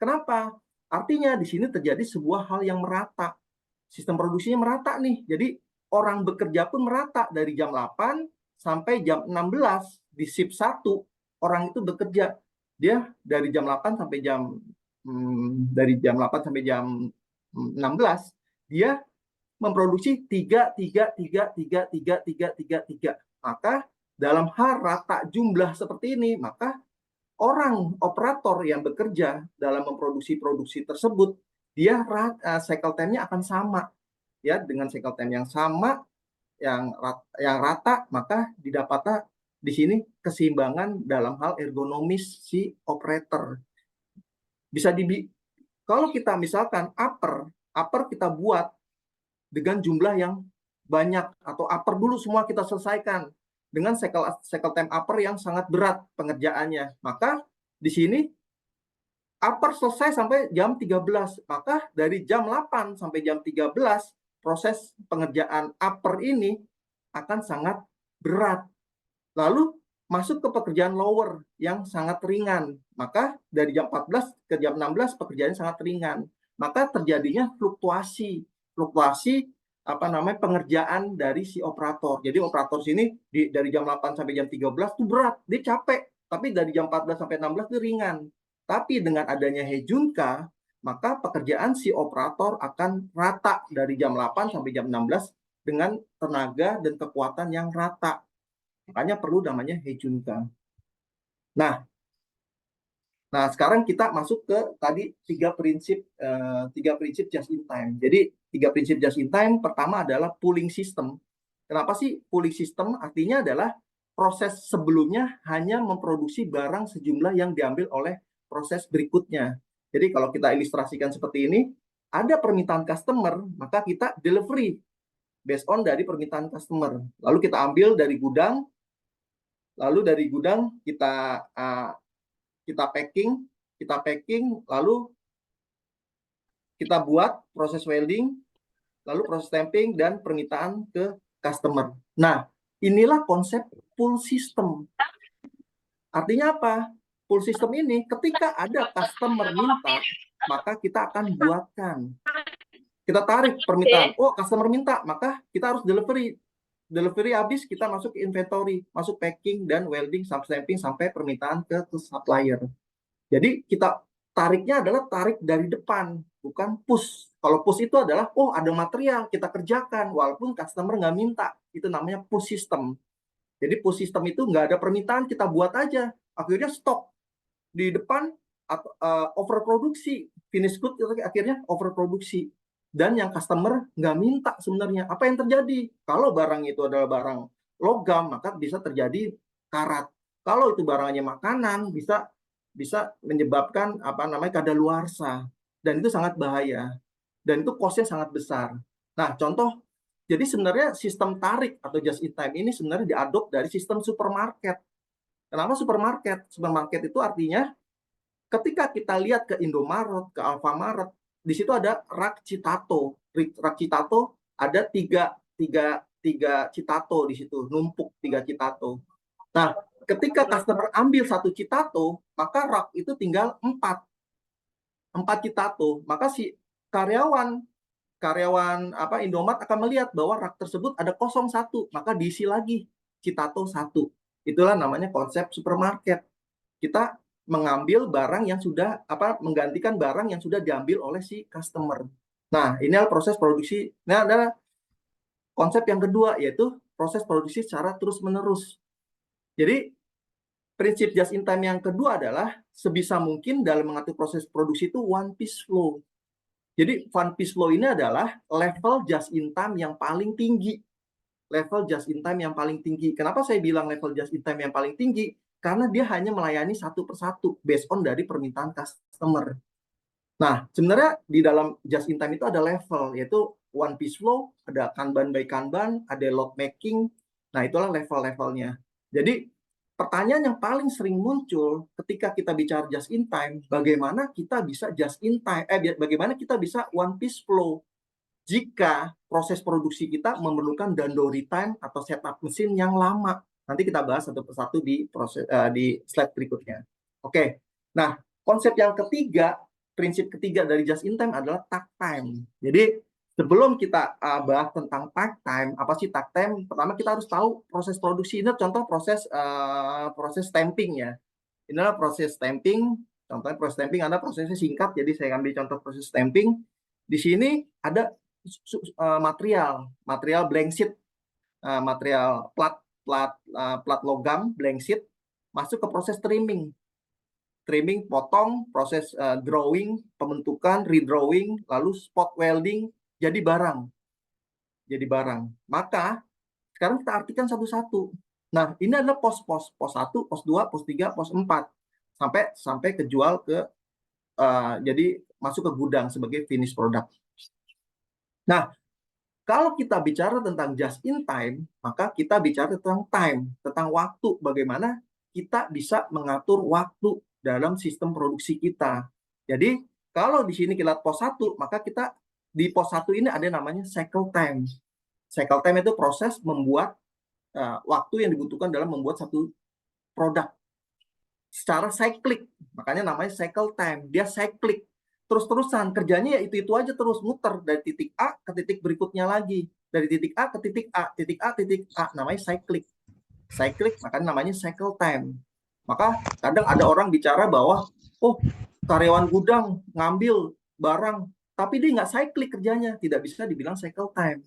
Kenapa? Artinya di sini terjadi sebuah hal yang merata. Sistem produksinya merata nih. Jadi orang bekerja pun merata dari jam 8 sampai jam 16 di shift 1 orang itu bekerja. Dia dari jam 8 sampai jam 16 dia memproduksi 3. Maka dalam hal rata jumlah seperti ini, maka orang operator yang bekerja dalam memproduksi produksi tersebut, dia cycle time-nya akan sama, ya, dengan cycle time yang sama, yang rata, maka didapatlah di sini keseimbangan dalam hal ergonomis si operator. Kalau kita misalkan upper kita buat dengan jumlah yang banyak, atau upper dulu semua kita selesaikan dengan cycle time upper yang sangat berat pengerjaannya, maka di sini upper selesai sampai jam 13, maka dari jam 8 sampai jam 13 proses pengerjaan upper ini akan sangat berat. Lalu masuk ke pekerjaan lower yang sangat ringan, maka dari jam 14 ke jam 16 pekerjaannya sangat ringan. maka terjadinya fluktuasi pengerjaan dari si operator. Jadi operator sini dari jam 8 sampai jam 13 itu berat, dia capek. Tapi dari jam 14 sampai 16 itu ringan. Tapi dengan adanya Hejunka, maka pekerjaan si operator akan rata dari jam 8 sampai jam 16 dengan tenaga dan kekuatan yang rata. Makanya perlu namanya Hejunka. Nah, sekarang kita masuk ke tadi tiga prinsip just in time. Jadi 3 prinsip just in time, pertama adalah pooling system. Kenapa sih pooling system? Artinya adalah proses sebelumnya hanya memproduksi barang sejumlah yang diambil oleh proses berikutnya. Jadi kalau kita ilustrasikan seperti ini, ada permintaan customer, maka kita delivery based on dari permintaan customer. Lalu kita ambil dari gudang, kita packing, lalu kita buat proses welding, lalu proses stamping, dan permintaan ke customer. Nah, inilah konsep pull system. Artinya apa? Pull system ini ketika ada customer minta, maka kita akan buatkan. Kita tarik permintaan. Oh, customer minta, maka kita harus delivery. Delivery habis, kita masuk ke inventory, masuk packing dan welding, stamping sampai permintaan ke supplier. Jadi kita tariknya adalah tarik dari depan, bukan push. Kalau push itu adalah, oh ada material, kita kerjakan, walaupun customer nggak minta. Itu namanya push system. Jadi push system itu nggak ada permintaan, kita buat aja. Akhirnya stok di depan, overproduksi. Finish good akhirnya overproduksi. Dan yang customer nggak minta sebenarnya. Apa yang terjadi? Kalau barang itu adalah barang logam, maka bisa terjadi karat. Kalau itu barangnya makanan, bisa menyebabkan kadaluarsa, dan itu sangat bahaya, dan itu cost-nya sangat besar. Nah, contoh, jadi sebenarnya sistem tarik atau just in time ini sebenarnya diadop dari sistem supermarket. Kenapa supermarket? Supermarket itu artinya ketika kita lihat ke Indomaret, ke Alfamaret, di situ ada rak Citato. Rak Citato ada tiga Citato di situ, numpuk 3 Citato. Nah, ketika customer ambil 1 Citato, maka rak itu tinggal 4 Citato. Maka si karyawan Indomaret akan melihat bahwa rak tersebut ada kosong 1, maka diisi lagi Citato 1. Itulah namanya konsep supermarket. Kita mengambil barang yang sudah menggantikan barang yang sudah diambil oleh si customer. Nah, ini adalah proses produksi. Nah, adalah konsep yang kedua, yaitu proses produksi secara terus-menerus. Jadi, prinsip just in time yang kedua adalah sebisa mungkin dalam mengatur proses produksi itu one piece flow. Jadi, one piece flow ini adalah level just in time yang paling tinggi. Level just in time yang paling tinggi. Kenapa saya bilang level just in time yang paling tinggi? Karena dia hanya melayani satu persatu based on dari permintaan customer. Nah, sebenarnya di dalam just in time itu ada level, yaitu one piece flow, ada Kanban by Kanban, ada load making. Nah, itulah level-levelnya. Jadi, pertanyaan yang paling sering muncul ketika kita bicara just in time, bagaimana kita bisa just in time, bagaimana kita bisa one piece flow jika proses produksi kita memerlukan dandori time atau setup mesin yang lama. Nanti kita bahas satu persatu di slide berikutnya. Oke. Nah, konsep yang ketiga, prinsip ketiga dari just in time adalah takt time. Jadi, sebelum kita bahas tentang takt time, apa sih takt time? Pertama kita harus tahu proses produksi. Ini contoh proses stamping ya. Inilah proses stamping. Contohnya proses stamping ada prosesnya singkat, jadi saya ambil contoh proses stamping. Di sini ada material blank sheet, material plat logam blank sheet masuk ke proses trimming, potong, proses drawing, pembentukan, redrawing, lalu spot welding, jadi barang. Maka sekarang kita artikan satu-satu. Nah, ini adalah pos 1, pos 2, pos 3, pos 4 sampai kejual ke jadi masuk ke gudang sebagai finish product. Nah, kalau kita bicara tentang just in time, maka kita bicara tentang time, tentang waktu, bagaimana kita bisa mengatur waktu dalam sistem produksi kita. Jadi, kalau di sini kita lihat pos 1, maka kita di pos 1 ini ada namanya cycle time. Cycle time itu proses membuat waktu yang dibutuhkan dalam membuat satu produk secara cyclic. Makanya namanya cycle time, dia cyclic. terus-terusan kerjanya ya itu aja terus muter dari titik A ke titik berikutnya lagi, dari titik A ke titik A, titik A, titik A, namanya cyclic, makanya namanya cycle time. Maka kadang ada orang bicara bahwa oh karyawan gudang ngambil barang tapi dia nggak cyclic kerjanya, tidak bisa dibilang cycle time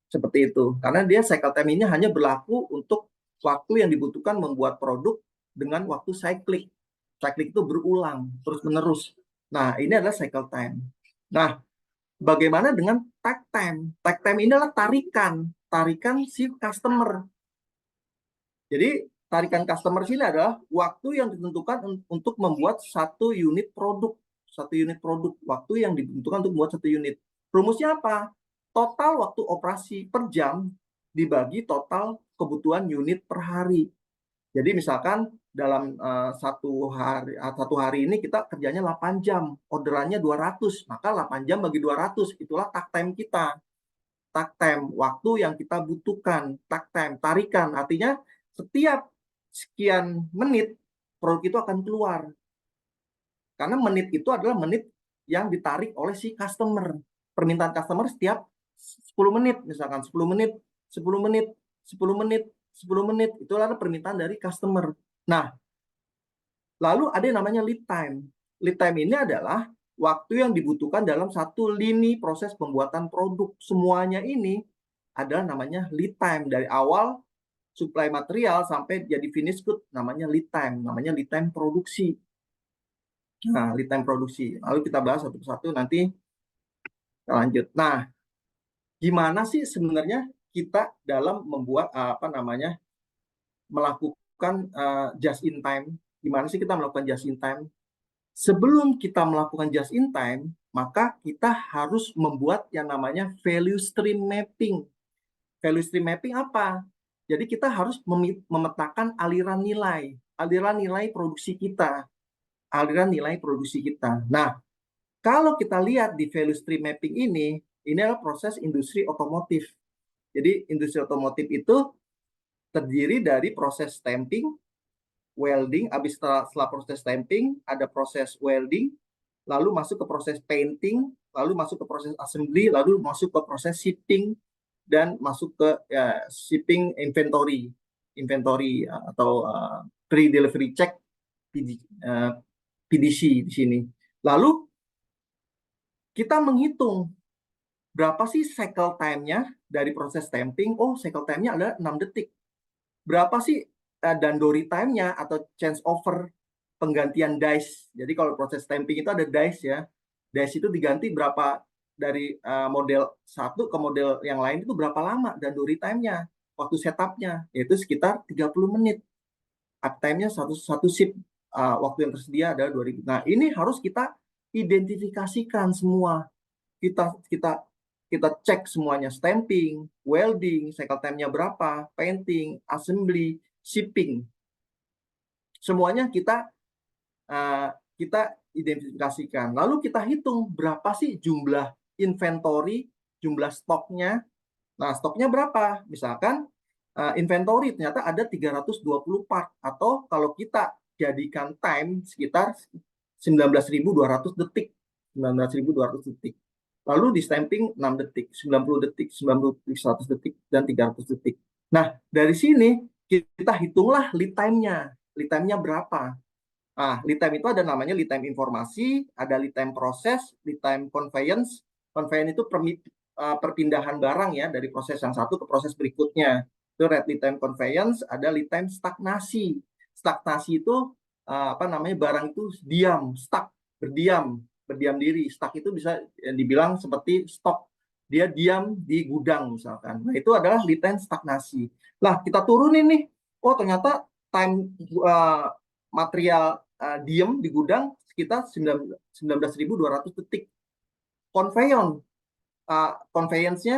seperti itu, karena dia cycle time ini hanya berlaku untuk waktu yang dibutuhkan membuat produk dengan waktu cyclic itu berulang terus menerus. Nah, ini adalah cycle time. Nah, bagaimana dengan tag time? Tag time ini adalah tarikan si customer. Jadi, tarikan customer sini adalah waktu yang ditentukan untuk membuat satu unit produk. Waktu yang ditentukan untuk membuat satu unit. Rumusnya apa? Total waktu operasi per jam dibagi total kebutuhan unit per hari. Jadi misalkan dalam satu hari ini kita kerjanya 8 jam, orderannya 200, maka 8 jam bagi 200, itulah tag time kita. Tag time, waktu yang kita butuhkan, tag time, tarikan, artinya setiap sekian menit produk itu akan keluar. Karena menit itu adalah menit yang ditarik oleh si customer. Permintaan customer setiap 10 menit, misalkan 10 menit, 10 menit, 10 menit, 10 menit, itu adalah permintaan dari customer. Nah, lalu ada yang namanya lead time. Lead time ini adalah waktu yang dibutuhkan dalam satu lini proses pembuatan produk. Semuanya ini adalah namanya lead time. Dari awal supply material sampai jadi finish good, namanya lead time produksi. Nah, lead time produksi. Lalu kita bahas satu persatu, nanti kita lanjut. Nah, gimana sih sebenarnya kita dalam membuat melakukan just in time? Gimana sih kita melakukan just in time? Sebelum kita melakukan just in time, maka kita harus membuat yang namanya value stream mapping. Value stream mapping apa? Jadi kita harus memetakan aliran nilai produksi kita. Nah, kalau kita lihat di value stream mapping ini adalah proses industri otomotif. Jadi industri otomotif itu terdiri dari proses stamping, welding, setelah proses stamping ada proses welding, lalu masuk ke proses painting, lalu masuk ke proses assembly, lalu masuk ke proses shipping, dan masuk ke shipping inventory atau pre-delivery check, PDC di sini. Lalu kita menghitung berapa sih cycle time-nya dari proses stamping. Oh, cycle time-nya adalah 6 detik. Berapa sih dandori time-nya atau change over, penggantian dice. Jadi kalau proses stamping itu ada dice ya. Dice itu diganti berapa dari model satu ke model yang lain itu berapa lama dandori time-nya, waktu setup-nya, yaitu sekitar 30 menit. Uptime-nya satu shift, waktu yang tersedia adalah 2000. Nah, ini harus kita identifikasikan semua. Kita cek semuanya, stamping, welding, cycle time-nya berapa, painting, assembly, shipping. Semuanya kita identifikasikan. Lalu kita hitung berapa sih jumlah inventory, jumlah stoknya. Nah, stoknya berapa? Misalkan inventory ternyata ada 320 part, atau kalau kita jadikan time sekitar 19.200 detik. 19.200 detik. Lalu di stamping 6 detik, 90 detik, 90 detik, 100 detik, dan 300 detik. Nah, dari sini kita hitunglah lead time-nya. Lead time-nya berapa? Nah, lead time itu ada namanya lead time informasi, ada lead time proses, lead time conveyance. Conveyance itu perpindahan barang ya, dari proses yang satu ke proses berikutnya. Itu lead time conveyance, ada lead time stagnasi. Stagnasi itu barang itu diam, stuck, berdiam diri. Stuck itu bisa dibilang seperti stok, dia diam di gudang misalkan. Nah, itu adalah lead time stagnasi. Lah, kita turunin nih, oh ternyata time material diam di gudang sekitar 19.200 detik. Conveyance-nya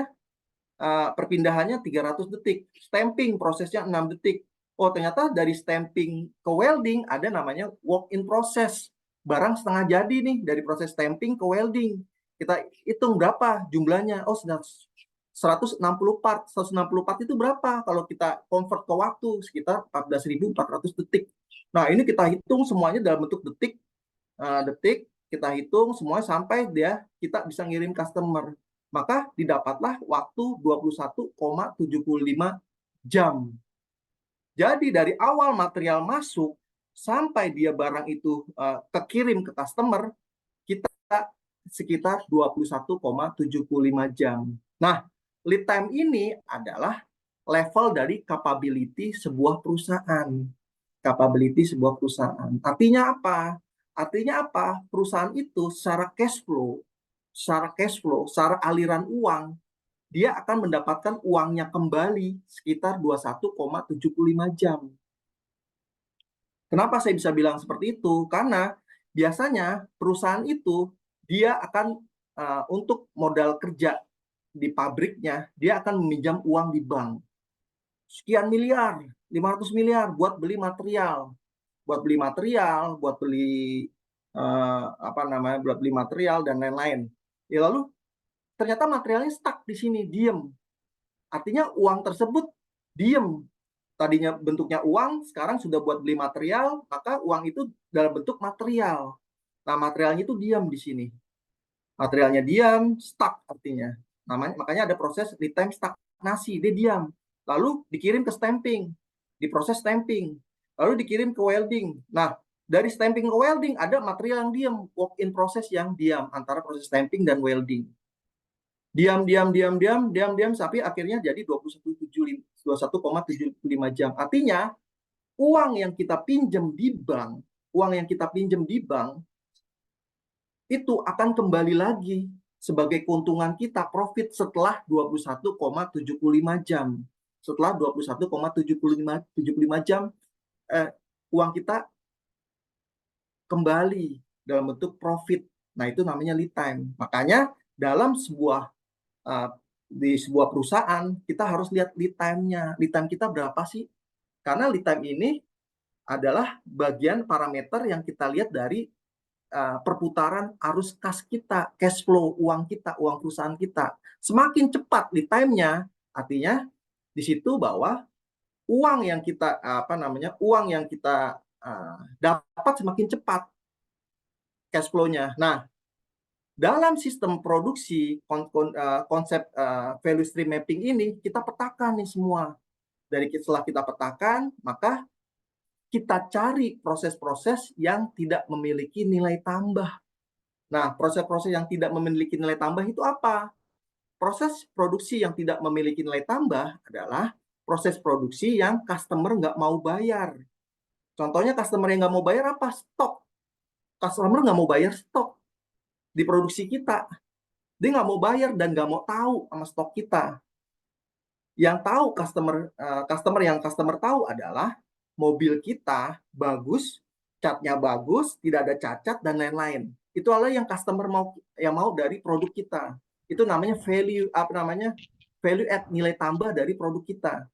perpindahannya 300 detik. Stamping prosesnya 6 detik. Oh, ternyata dari stamping ke welding ada namanya work in process. Barang setengah jadi nih dari proses stamping ke welding. Kita hitung berapa jumlahnya. Oh, 160 part. 160 part itu berapa? Kalau kita convert ke waktu sekitar 14.400 detik. Nah, ini kita hitung semuanya dalam bentuk detik, kita hitung semuanya sampai kita bisa ngirim customer. Maka didapatlah waktu 21,75 jam. Jadi dari awal material masuk sampai dia barang itu kekirim ke customer, kita sekitar 21,75 jam. Nah, lead time ini adalah level dari capability sebuah perusahaan. Capability sebuah perusahaan. Artinya apa? Artinya apa? Perusahaan itu secara cash flow, secara aliran uang, dia akan mendapatkan uangnya kembali sekitar 21,75 jam. Kenapa saya bisa bilang seperti itu? Karena biasanya perusahaan itu dia akan untuk modal kerja di pabriknya, dia akan meminjam uang di bank. Sekian miliar, 500 miliar buat beli material. Buat beli buat beli material dan lain-lain. Ya, lalu ternyata materialnya stuck di sini, diem. Artinya uang tersebut diem. Tadinya bentuknya uang, sekarang sudah buat beli material, maka uang itu dalam bentuk material. Nah, materialnya itu diam di sini. Materialnya diam, stuck artinya. Makanya ada proses lead time stagnasi, dia diam. Lalu dikirim ke stamping, diproses stamping, lalu dikirim ke welding. Nah, dari stamping ke welding ada material yang diam, work in process yang diam antara proses stamping dan welding. Diam sampai akhirnya jadi 21,75 jam. Artinya uang yang kita pinjam di bank, itu akan kembali lagi sebagai keuntungan kita profit setelah 21,75 jam. Setelah 21,75 jam uang kita kembali dalam bentuk profit. Nah, itu namanya lead time. Makanya dalam di sebuah perusahaan kita harus lihat lead time-nya. Lead time kita berapa sih? Karena lead time ini adalah bagian parameter yang kita lihat dari perputaran arus kas kita, cash flow uang kita, uang perusahaan kita. Semakin cepat lead time-nya, artinya di situ bahwa uang yang kita dapat semakin cepat cash flow-nya. Nah, dalam sistem produksi konsep value stream mapping ini kita petakan nih semua. Setelah kita petakan, maka kita cari proses-proses yang tidak memiliki nilai tambah. Nah, proses-proses yang tidak memiliki nilai tambah itu apa? Proses produksi yang tidak memiliki nilai tambah adalah proses produksi yang customer nggak mau bayar. Contohnya customer yang nggak mau bayar apa? Stok. Customer nggak mau bayar stok di produksi kita. Dia nggak mau bayar dan nggak mau tahu sama stok kita. Yang tahu customer tahu adalah mobil kita bagus, catnya bagus, tidak ada cacat dan lain-lain. Itu adalah yang customer mau dari produk kita. Itu namanya value add, nilai tambah dari produk kita.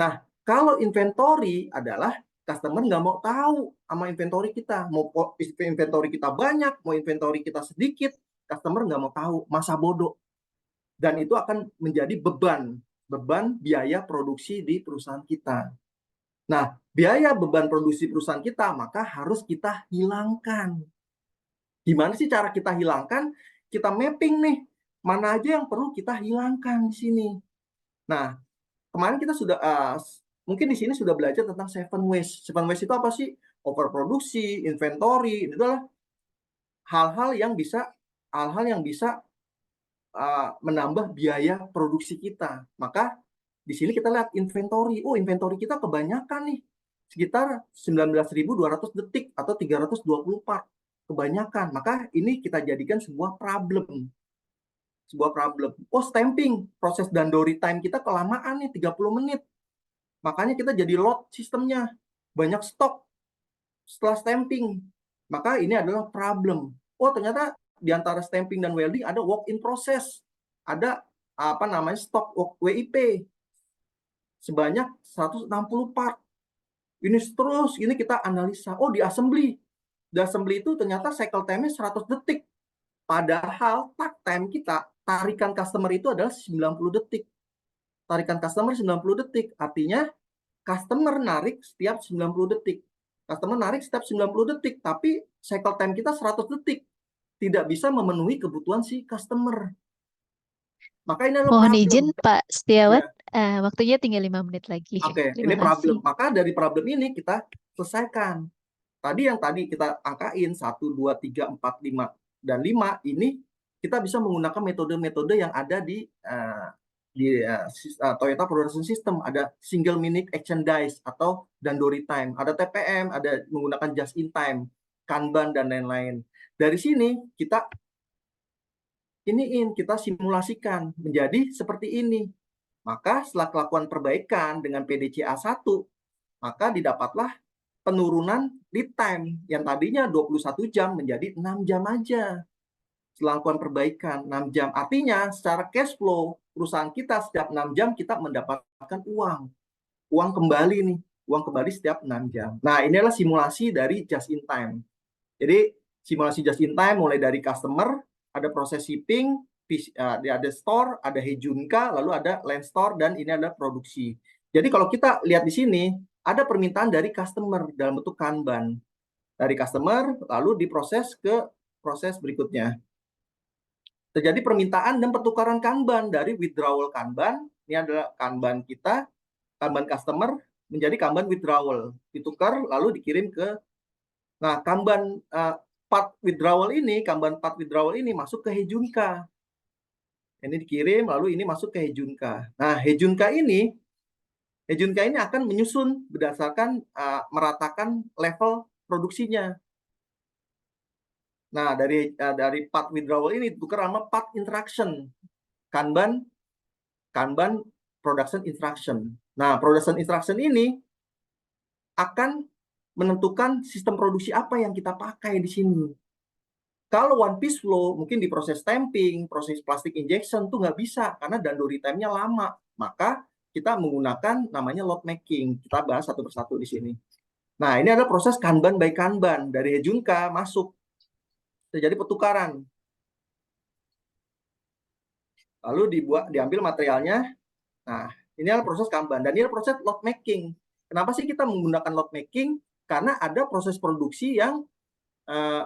Nah, kalau inventory adalah customer nggak mau tahu sama inventory kita. Mau inventory kita banyak, mau inventory kita sedikit, customer nggak mau tahu, masa bodoh. Dan itu akan menjadi beban biaya produksi di perusahaan kita. Nah, biaya beban produksi perusahaan kita maka harus kita hilangkan. Gimana sih cara kita hilangkan? Kita mapping nih, mana aja yang perlu kita hilangkan di sini. Nah, kemarin kita sudah mungkin di sini sudah belajar tentang 7 waste. 7 waste itu apa sih? Overproduksi, inventory, itu adalah hal-hal yang bisa menambah biaya produksi kita. Maka di sini kita lihat inventory. Oh, inventory kita kebanyakan nih. Sekitar 19.200 detik atau 320 part. Kebanyakan. Maka ini kita jadikan sebuah problem. Oh, stamping. Proses dandori time kita kelamaan nih, 30 menit. Makanya kita jadi load sistemnya. Banyak stok setelah stamping. Maka ini adalah problem. Oh, ternyata di antara stamping dan welding ada work in process. Ada stok WIP. Sebanyak 160 part. Ini kita analisa. Oh, di assembly. Di assembly itu ternyata cycle time-nya 100 detik. Padahal time kita, tarikan customer itu adalah 90 detik. Tarikan customer 90 detik. Artinya customer narik setiap 90 detik. Customer narik setiap 90 detik, tapi cycle time kita 100 detik. Tidak bisa memenuhi kebutuhan si customer. Maka ini adalah Mohon problem. izin Pak Setiawan, Ya. waktunya tinggal 5 menit lagi. Oke, Terima ini problem. kasih. Maka dari problem ini kita selesaikan. Tadi kita angkain 1, 2, 3, 4, 5, dan 5 ini kita bisa menggunakan metode-metode yang ada di Toyota Production System. Ada single minute action dice atau Dandori time, ada TPM, ada menggunakan just in time, Kanban, dan lain-lain. Dari sini kita simulasikan menjadi seperti ini. Maka setelah melakukan perbaikan dengan PDCA 1, maka didapatlah penurunan lead time yang tadinya 21 jam menjadi 6 jam aja. Setelah melakukan perbaikan 6 jam. Artinya secara cash flow perusahaan kita setiap 6 jam kita mendapatkan uang. Uang kembali nih. Uang kembali setiap 6 jam. Nah, ini adalah simulasi dari just in time. Jadi simulasi just in time mulai dari customer, ada proses shipping, ada store, ada Hejunka, lalu ada land store, dan ini ada produksi. Jadi kalau kita lihat di sini, ada permintaan dari customer dalam bentuk Kanban. Dari customer, lalu diproses ke proses berikutnya. Terjadi permintaan dan pertukaran Kanban dari withdrawal Kanban, ini adalah Kanban kita, Kanban customer, menjadi Kanban withdrawal. Ditukar, lalu dikirim ke, nah Kanban part withdrawal ini, Kanban part withdrawal ini masuk ke Hejunka. Ini dikirim, lalu ini masuk ke Hejunka. Nah, Hejunka ini akan menyusun berdasarkan meratakan level produksinya. Nah, dari part withdrawal ini ditukar sama part instruction. Kanban production instruction. Nah, production instruction ini akan menentukan sistem produksi apa yang kita pakai di sini. Kalau one piece flow, mungkin di proses stamping, proses plastic injection tuh nggak bisa karena dandori time-nya lama. Maka kita menggunakan namanya lot making. Kita bahas satu persatu di sini. Nah, ini adalah proses Kanban by Kanban. Dari Hejunka masuk. Terjadi pertukaran. Lalu diambil materialnya. Nah, ini adalah proses Kanban. Dan ini adalah proses lot making. Kenapa sih kita menggunakan lot making? Karena ada proses produksi yang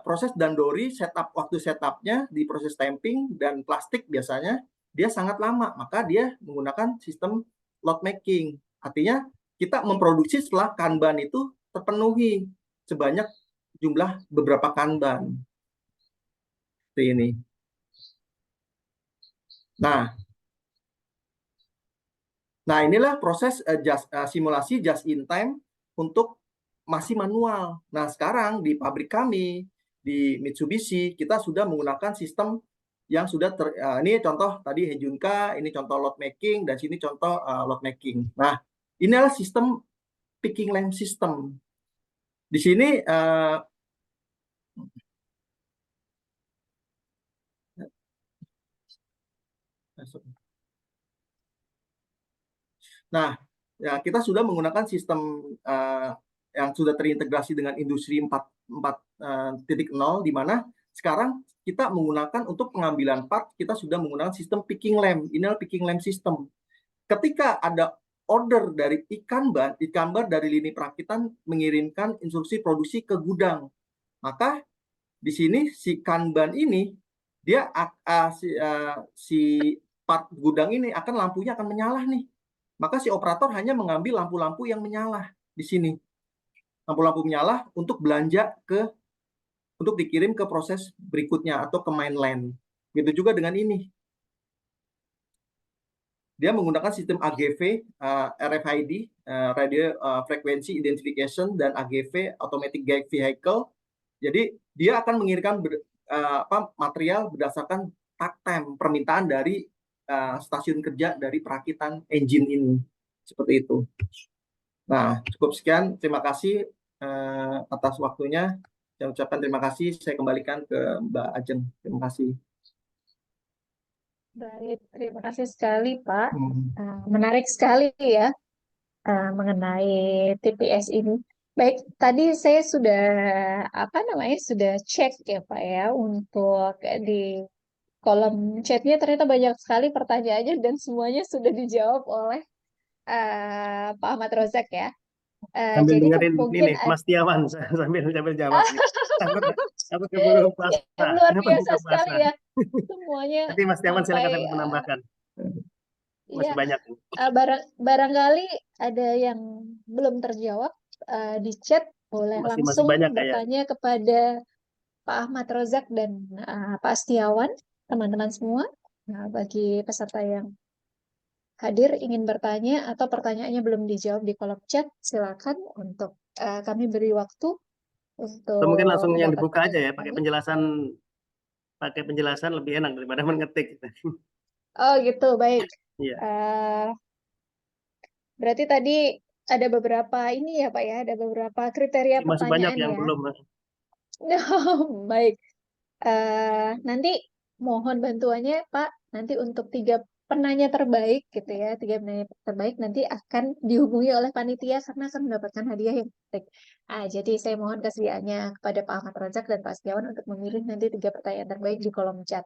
proses dandori waktu setupnya di proses stamping dan plastik biasanya dia sangat lama, maka dia menggunakan sistem lot making. Artinya kita memproduksi setelah Kanban itu terpenuhi sebanyak jumlah beberapa Kanban. Seperti ini. Nah inilah proses simulasi just in time untuk masih manual. Nah, sekarang di pabrik kami, di Mitsubishi, kita sudah menggunakan sistem yang sudah ini contoh tadi Hejunka, ini contoh lot making, dan sini contoh lot making. Nah, ini adalah sistem picking lamp system. Di sini nah, ya, kita sudah menggunakan sistem yang sudah terintegrasi dengan industri 4.0, di mana sekarang kita menggunakan untuk pengambilan part, kita sudah menggunakan sistem picking lamp. Ini adalah picking lamp system. Ketika ada order dari Ikanban dari lini perakitan mengirimkan instruksi produksi ke gudang, maka di sini si Kanban ini dia si part gudang ini lampunya akan menyala nih. Maka si operator hanya mengambil lampu-lampu yang menyala di sini. Lampu-lampu menyala untuk belanja untuk dikirim ke proses berikutnya atau ke mainland. Begitu juga dengan ini. Dia menggunakan sistem AGV, RFID, Radio Frequency Identification, dan AGV, Automatic Guide Vehicle. Jadi dia akan mengirimkan material berdasarkan takt time, permintaan dari stasiun kerja dari perakitan engine ini. Seperti itu. Nah, cukup sekian. Terima kasih atas waktunya. Saya ucapkan terima kasih. Saya kembalikan ke Mbak Ajeng. Terima kasih. Baik, terima kasih sekali Pak. Menarik sekali ya mengenai TPS ini. Baik, tadi saya sudah cek ya Pak ya untuk di kolom chatnya ternyata banyak sekali pertanyaannya dan semuanya sudah dijawab oleh Pak Ahmad Rozak ya. Sambil Jadi dengerin mungkin ini Mas Tiawan sambil jawab nih. Takut keburu puasa. yang luar Kenapa biasa buka sekali puasa? ya semuanya Nanti Mas Tiawan silakan sampai sambil menambahkan. ya Masih banyak. barangkali ada yang belum terjawab di chat boleh Masih langsung banyak kayak. bertanya kepada Pak Ahmad Rozak dan Pak Setiawan, teman-teman semua. Nah, bagi peserta yang hadir ingin bertanya atau pertanyaannya belum dijawab di kolom chat, silakan untuk kami beri waktu Atau mungkin untuk langsung yang mendapat dibuka aja ya, pertanyaan. pakai penjelasan lebih enak daripada mengetik. Oh gitu, baik. Iya. Eh, Berarti tadi ada beberapa ini ya Pak ya, ada beberapa kriteria Masih banyak pertanyaan yang ya. belum. Baik. Nanti mohon bantuannya Pak, nanti untuk 3 penanya terbaik gitu ya, 3 penanya terbaik nanti akan dihubungi oleh panitia karena akan mendapatkan hadiah yang menarik. Jadi saya mohon kesediaannya kepada Pak Ahmad Razak dan Pak Setiawan untuk memilih nanti 3 pertanyaan terbaik di kolom chat.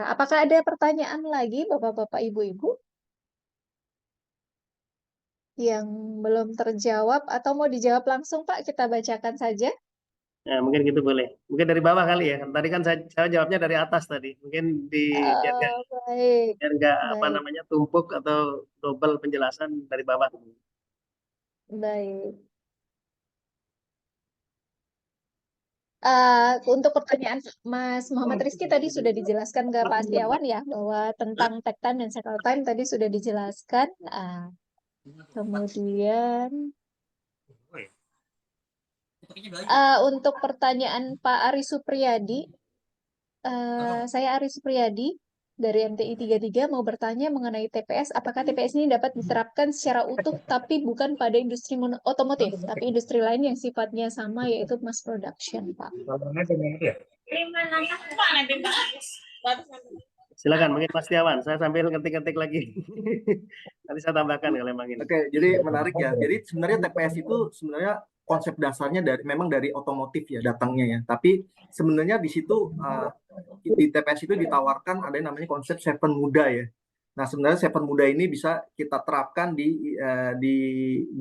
Apakah ada pertanyaan lagi Bapak-Bapak, Ibu-Ibu yang belum terjawab atau mau dijawab langsung Pak? Kita bacakan saja. Ya, mungkin gitu boleh. Mungkin dari bawah kali ya. Tadi kan saya jawabnya dari atas tadi. Mungkin Baik, biar nggak apa baik, namanya tumpuk atau double penjelasan dari bawah. baik. Untuk pertanyaan Mas Muhammad Rizky tadi sudah dijelaskan ke Pak Setiawan ya bahwa tentang tag time dan cycle time tadi sudah dijelaskan. Kemudian untuk pertanyaan Pak Ari Supriyadi, saya Ari Supriyadi dari MTI 33 mau bertanya mengenai TPS. Apakah TPS ini dapat diterapkan secara utuh tapi bukan pada industri otomotif, tapi industri lain yang sifatnya sama yaitu mass production, Pak? Silakan mungkin Mas Tiawan. Saya sambil ngetik-ngetik lagi. Nanti saya tambahkan kalau emang ini. Oke, jadi menarik ya. Jadi sebenarnya TPS itu sebenarnya konsep dasarnya memang dari otomotif ya datangnya ya. Tapi sebenarnya di situ di TPS itu ditawarkan ada yang namanya konsep Seven Muda ya. Nah, sebenarnya Seven Muda ini bisa kita terapkan di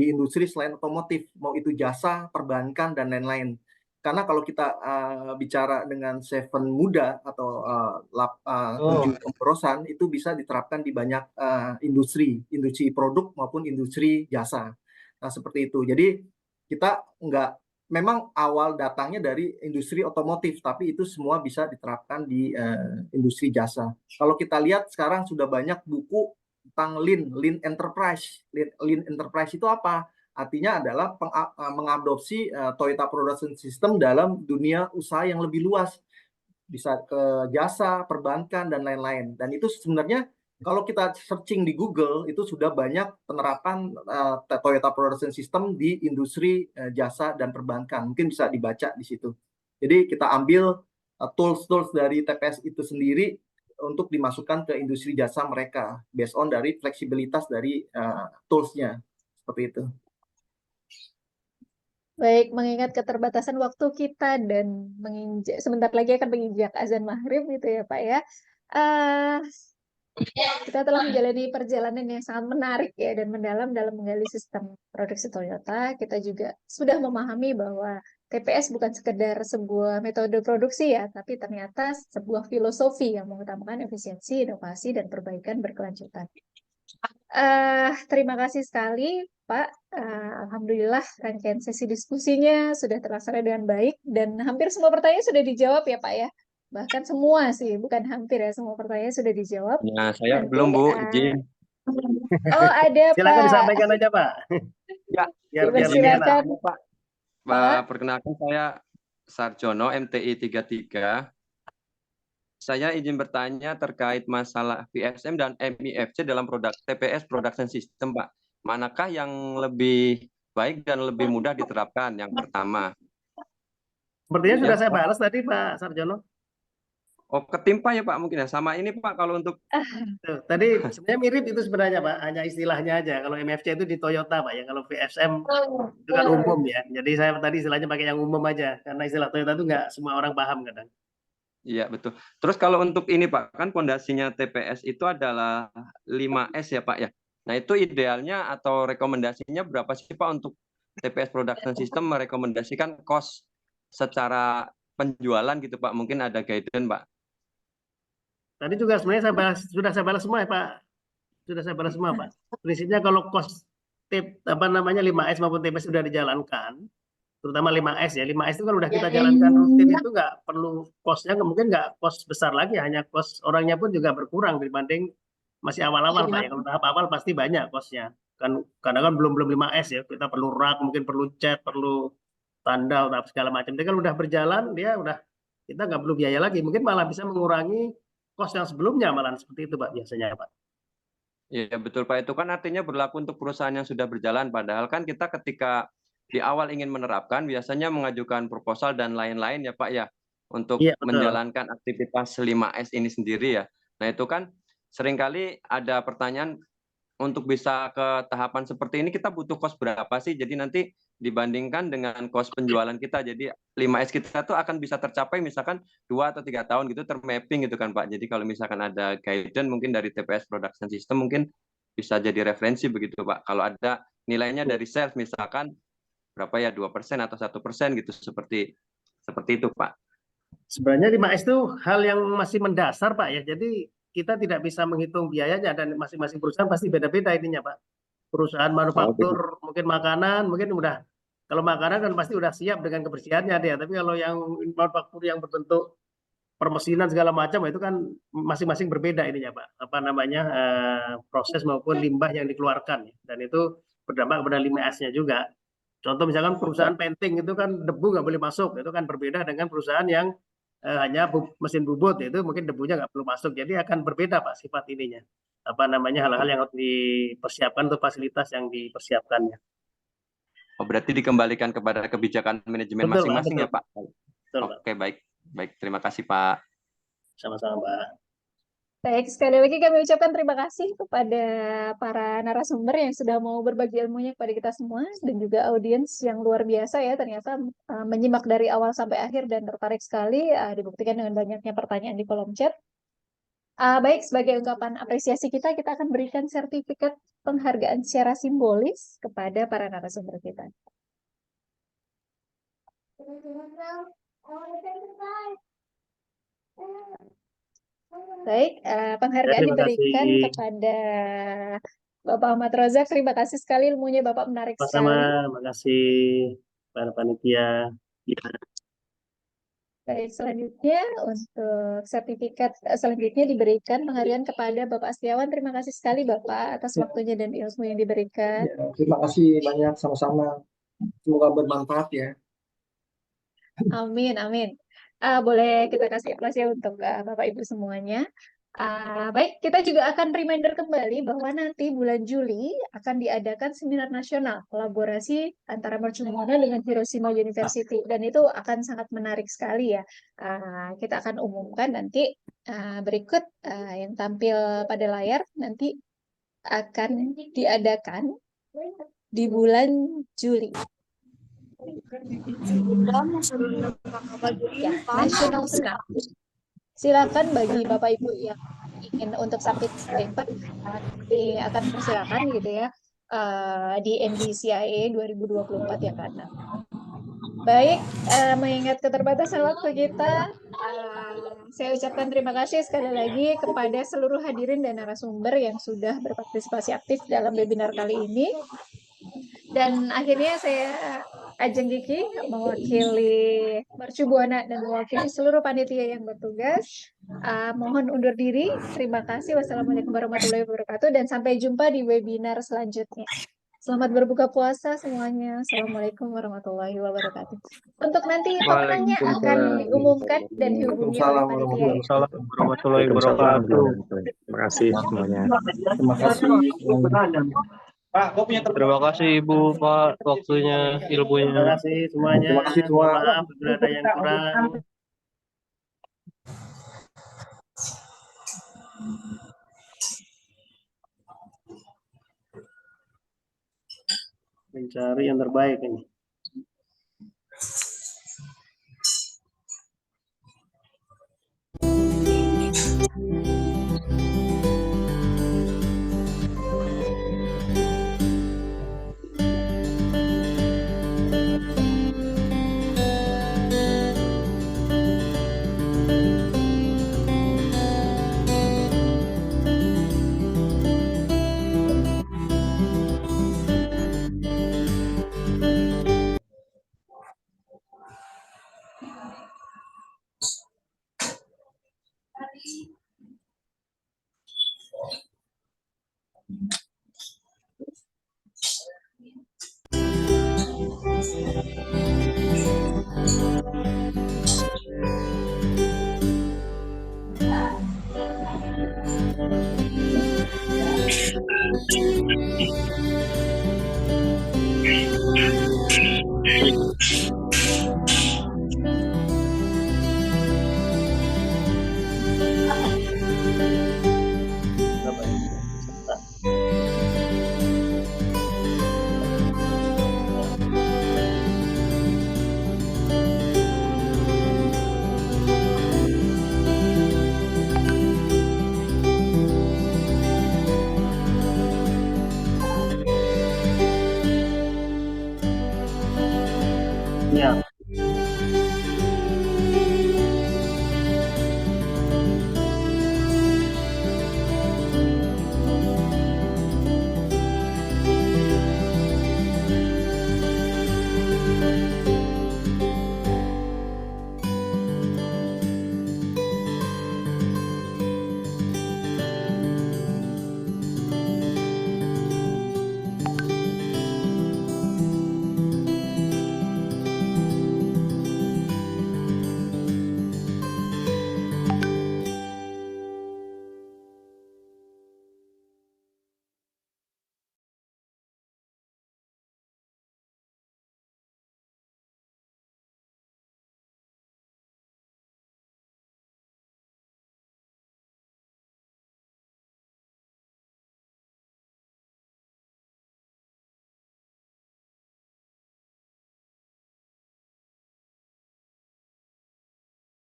industri selain otomotif, mau itu jasa, perbankan dan lain-lain. Karena kalau kita bicara dengan Seven Muda atau 7 pemborosan itu bisa diterapkan di banyak industri produk maupun industri jasa. Nah, seperti itu. Jadi kita memang awal datangnya dari industri otomotif, tapi itu semua bisa diterapkan di industri jasa. Kalau kita lihat sekarang sudah banyak buku tentang Lean Enterprise. Lean Enterprise itu apa? Artinya adalah mengadopsi Toyota Production System dalam dunia usaha yang lebih luas, bisa ke jasa, perbankan dan lain-lain. Dan itu sebenarnya kalau kita searching di Google itu sudah banyak penerapan Toyota Production System di industri jasa dan perbankan. Mungkin bisa dibaca di situ. Jadi kita ambil tools-tools dari TPS itu sendiri untuk dimasukkan ke industri jasa mereka based on dari fleksibilitas dari tools-nya. Seperti itu. Baik, mengingat keterbatasan waktu kita dan sebentar lagi akan menginjak azan maghrib gitu ya Pak ya. Kita telah menjalani perjalanan yang sangat menarik ya dan mendalam dalam menggali sistem produksi Toyota. Kita juga sudah memahami bahwa TPS bukan sekedar sebuah metode produksi ya, tapi ternyata sebuah filosofi yang mengutamakan efisiensi, inovasi, dan perbaikan berkelanjutan. Terima kasih sekali Pak. Alhamdulillah rangkaian sesi diskusinya sudah terlaksana dengan baik dan hampir semua pertanyaan sudah dijawab ya Pak ya. Bahkan semua sih, bukan hampir ya, semua pertanyaan sudah dijawab. Ya, saya Nanti, belum Bu, izin. Oh ada Silakan Pak. disampaikan aja Pak. Ya, biar lebih Silakan. enak. Pak. Perkenalkan saya Sarjono, MTI 33. Saya izin bertanya terkait masalah VSM dan MIFC dalam produk TPS Production System, Pak. Manakah yang lebih baik dan lebih mudah diterapkan? Yang pertama. Sepertinya sudah saya balas tadi Pak Sarjono. Oh, ketimpa ya Pak mungkin ya. Sama ini Pak kalau untuk tadi sebenarnya mirip itu sebenarnya Pak, hanya istilahnya aja. Kalau MFC itu di Toyota Pak ya, kalau VSM itu kan umum ya. Jadi saya tadi istilahnya pakai yang umum aja karena istilah Toyota itu nggak semua orang paham kadang. Iya betul. Terus kalau untuk ini Pak, kan pondasinya TPS itu adalah 5S ya Pak ya. Nah itu idealnya atau rekomendasinya berapa sih Pak untuk TPS Production System merekomendasikan cost secara penjualan gitu Pak. Mungkin ada guidance Pak. Tadi juga sebenarnya sudah saya balas semua ya Pak. Sudah saya balas semua Pak. Prinsipnya kalau cost 5S maupun TPS sudah dijalankan, terutama 5S ya. 5S itu kan udah kita jalankan rutin, itu nggak perlu costnya, mungkin nggak cost besar lagi, hanya cost orangnya pun juga berkurang dibanding masih awal-awal Pak ya. Kalau tahap awal pasti banyak costnya. Kan kadang kan belum 5S ya, kita perlu rak, mungkin perlu cat, perlu tanda, segala macam. Tapi kalau udah berjalan, kita nggak perlu biaya lagi. Mungkin malah bisa mengurangi cost yang sebelumnya, malah seperti itu Pak biasanya Pak. Iya betul Pak, itu kan artinya berlaku untuk perusahaan yang sudah berjalan, padahal kan kita ketika di awal ingin menerapkan biasanya mengajukan proposal dan lain-lain ya Pak ya, untuk menjalankan aktivitas 5S ini sendiri ya. Nah itu kan seringkali ada pertanyaan, untuk bisa ke tahapan seperti ini kita butuh cost berapa sih? Jadi nanti dibandingkan dengan cost penjualan kita, jadi 5S kita tuh akan bisa tercapai misalkan 2 atau 3 tahun gitu termapping gitu kan Pak. Jadi kalau misalkan ada guidance mungkin dari TPS Production System mungkin bisa jadi referensi begitu Pak. Kalau ada nilainya dari sales misalkan berapa ya, 2% atau 1% gitu, seperti itu Pak. Sebenarnya 5S itu hal yang masih mendasar Pak ya. Jadi kita tidak bisa menghitung biayanya, dan masing-masing perusahaan pasti beda-beda ininya Pak. Perusahaan manufaktur mungkin makanan mungkin kalau makanan kan pasti udah siap dengan kebersihannya dia. Tapi kalau yang manufaktur yang berbentuk permesinan segala macam itu kan masing-masing berbeda ininya Pak. Proses maupun limbah yang dikeluarkan, dan itu berdampak kepada 5S-nya juga. Contoh misalkan perusahaan painting itu kan debu nggak boleh masuk, itu kan berbeda dengan perusahaan yang hanya mesin bubut, itu mungkin debunya nggak perlu masuk. Jadi akan berbeda Pak sifat ininya. Hal-hal yang harus dipersiapkan untuk fasilitas yang dipersiapkannya. Oh, berarti dikembalikan kepada kebijakan manajemen masing-masing ya Pak? Betul, Oke, baik. Terima kasih Pak. Sama-sama Pak. Baik, sekali lagi kami ucapkan terima kasih kepada para narasumber yang sudah mau berbagi ilmunya kepada kita semua, dan juga audiens yang luar biasa ya, ternyata menyimak dari awal sampai akhir dan tertarik sekali, dibuktikan dengan banyaknya pertanyaan di kolom chat. Baik, sebagai ungkapan apresiasi kita akan berikan sertifikat penghargaan secara simbolis kepada para narasumber kita. Baik, penghargaan diberikan kepada Bapak Ahmad Rozak. Terima kasih sekali, ilmunya Bapak menarik sekali. Sama-sama, terima kasih para panitia. Baik, selanjutnya untuk sertifikat selanjutnya diberikan penghargaan kepada Bapak Setiawan. Terima kasih sekali Bapak atas waktunya dan ilmu yang diberikan. Ya, terima kasih banyak, sama-sama. Semoga bermanfaat ya. Amin, amin. Boleh kita kasih aplaus ya untuk Bapak Ibu semuanya. Baik, kita juga akan reminder kembali bahwa nanti bulan Juli akan diadakan seminar nasional kolaborasi antara Mercu Buana dengan Hiroshima University, dan itu akan sangat menarik sekali ya. Kita akan umumkan nanti berikut yang tampil pada layar nanti akan diadakan di bulan Juli. Ya, nasional seminar. Silakan bagi Bapak Ibu yang ingin untuk submit paper, akan persilakan gitu ya di NDCIA 2024 ya karena. Baik, mengingat keterbatasan waktu kita, saya ucapkan terima kasih sekali lagi kepada seluruh hadirin dan narasumber yang sudah berpartisipasi aktif dalam webinar kali ini. Dan akhirnya saya Ajeng Gigi mewakili Mercu Buana dan mewakili seluruh panitia yang bertugas. Mohon undur diri. Terima kasih. Wassalamualaikum warahmatullahi wabarakatuh. Dan sampai jumpa di webinar selanjutnya. Selamat berbuka puasa semuanya. Assalamualaikum warahmatullahi wabarakatuh. Untuk nanti pemenangnya akan diumumkan dan dihubungi oleh panitia. Assalamualaikum warahmatullahi wabarakatuh. Terima kasih semuanya. Terima kasih. Pak, Terima kasih Ibu, Pak, waktunya, ilmunya. Terima kasih semuanya. Terima kasih semua. Maaf bila ada yang kurang. Mencari yang terbaik ini.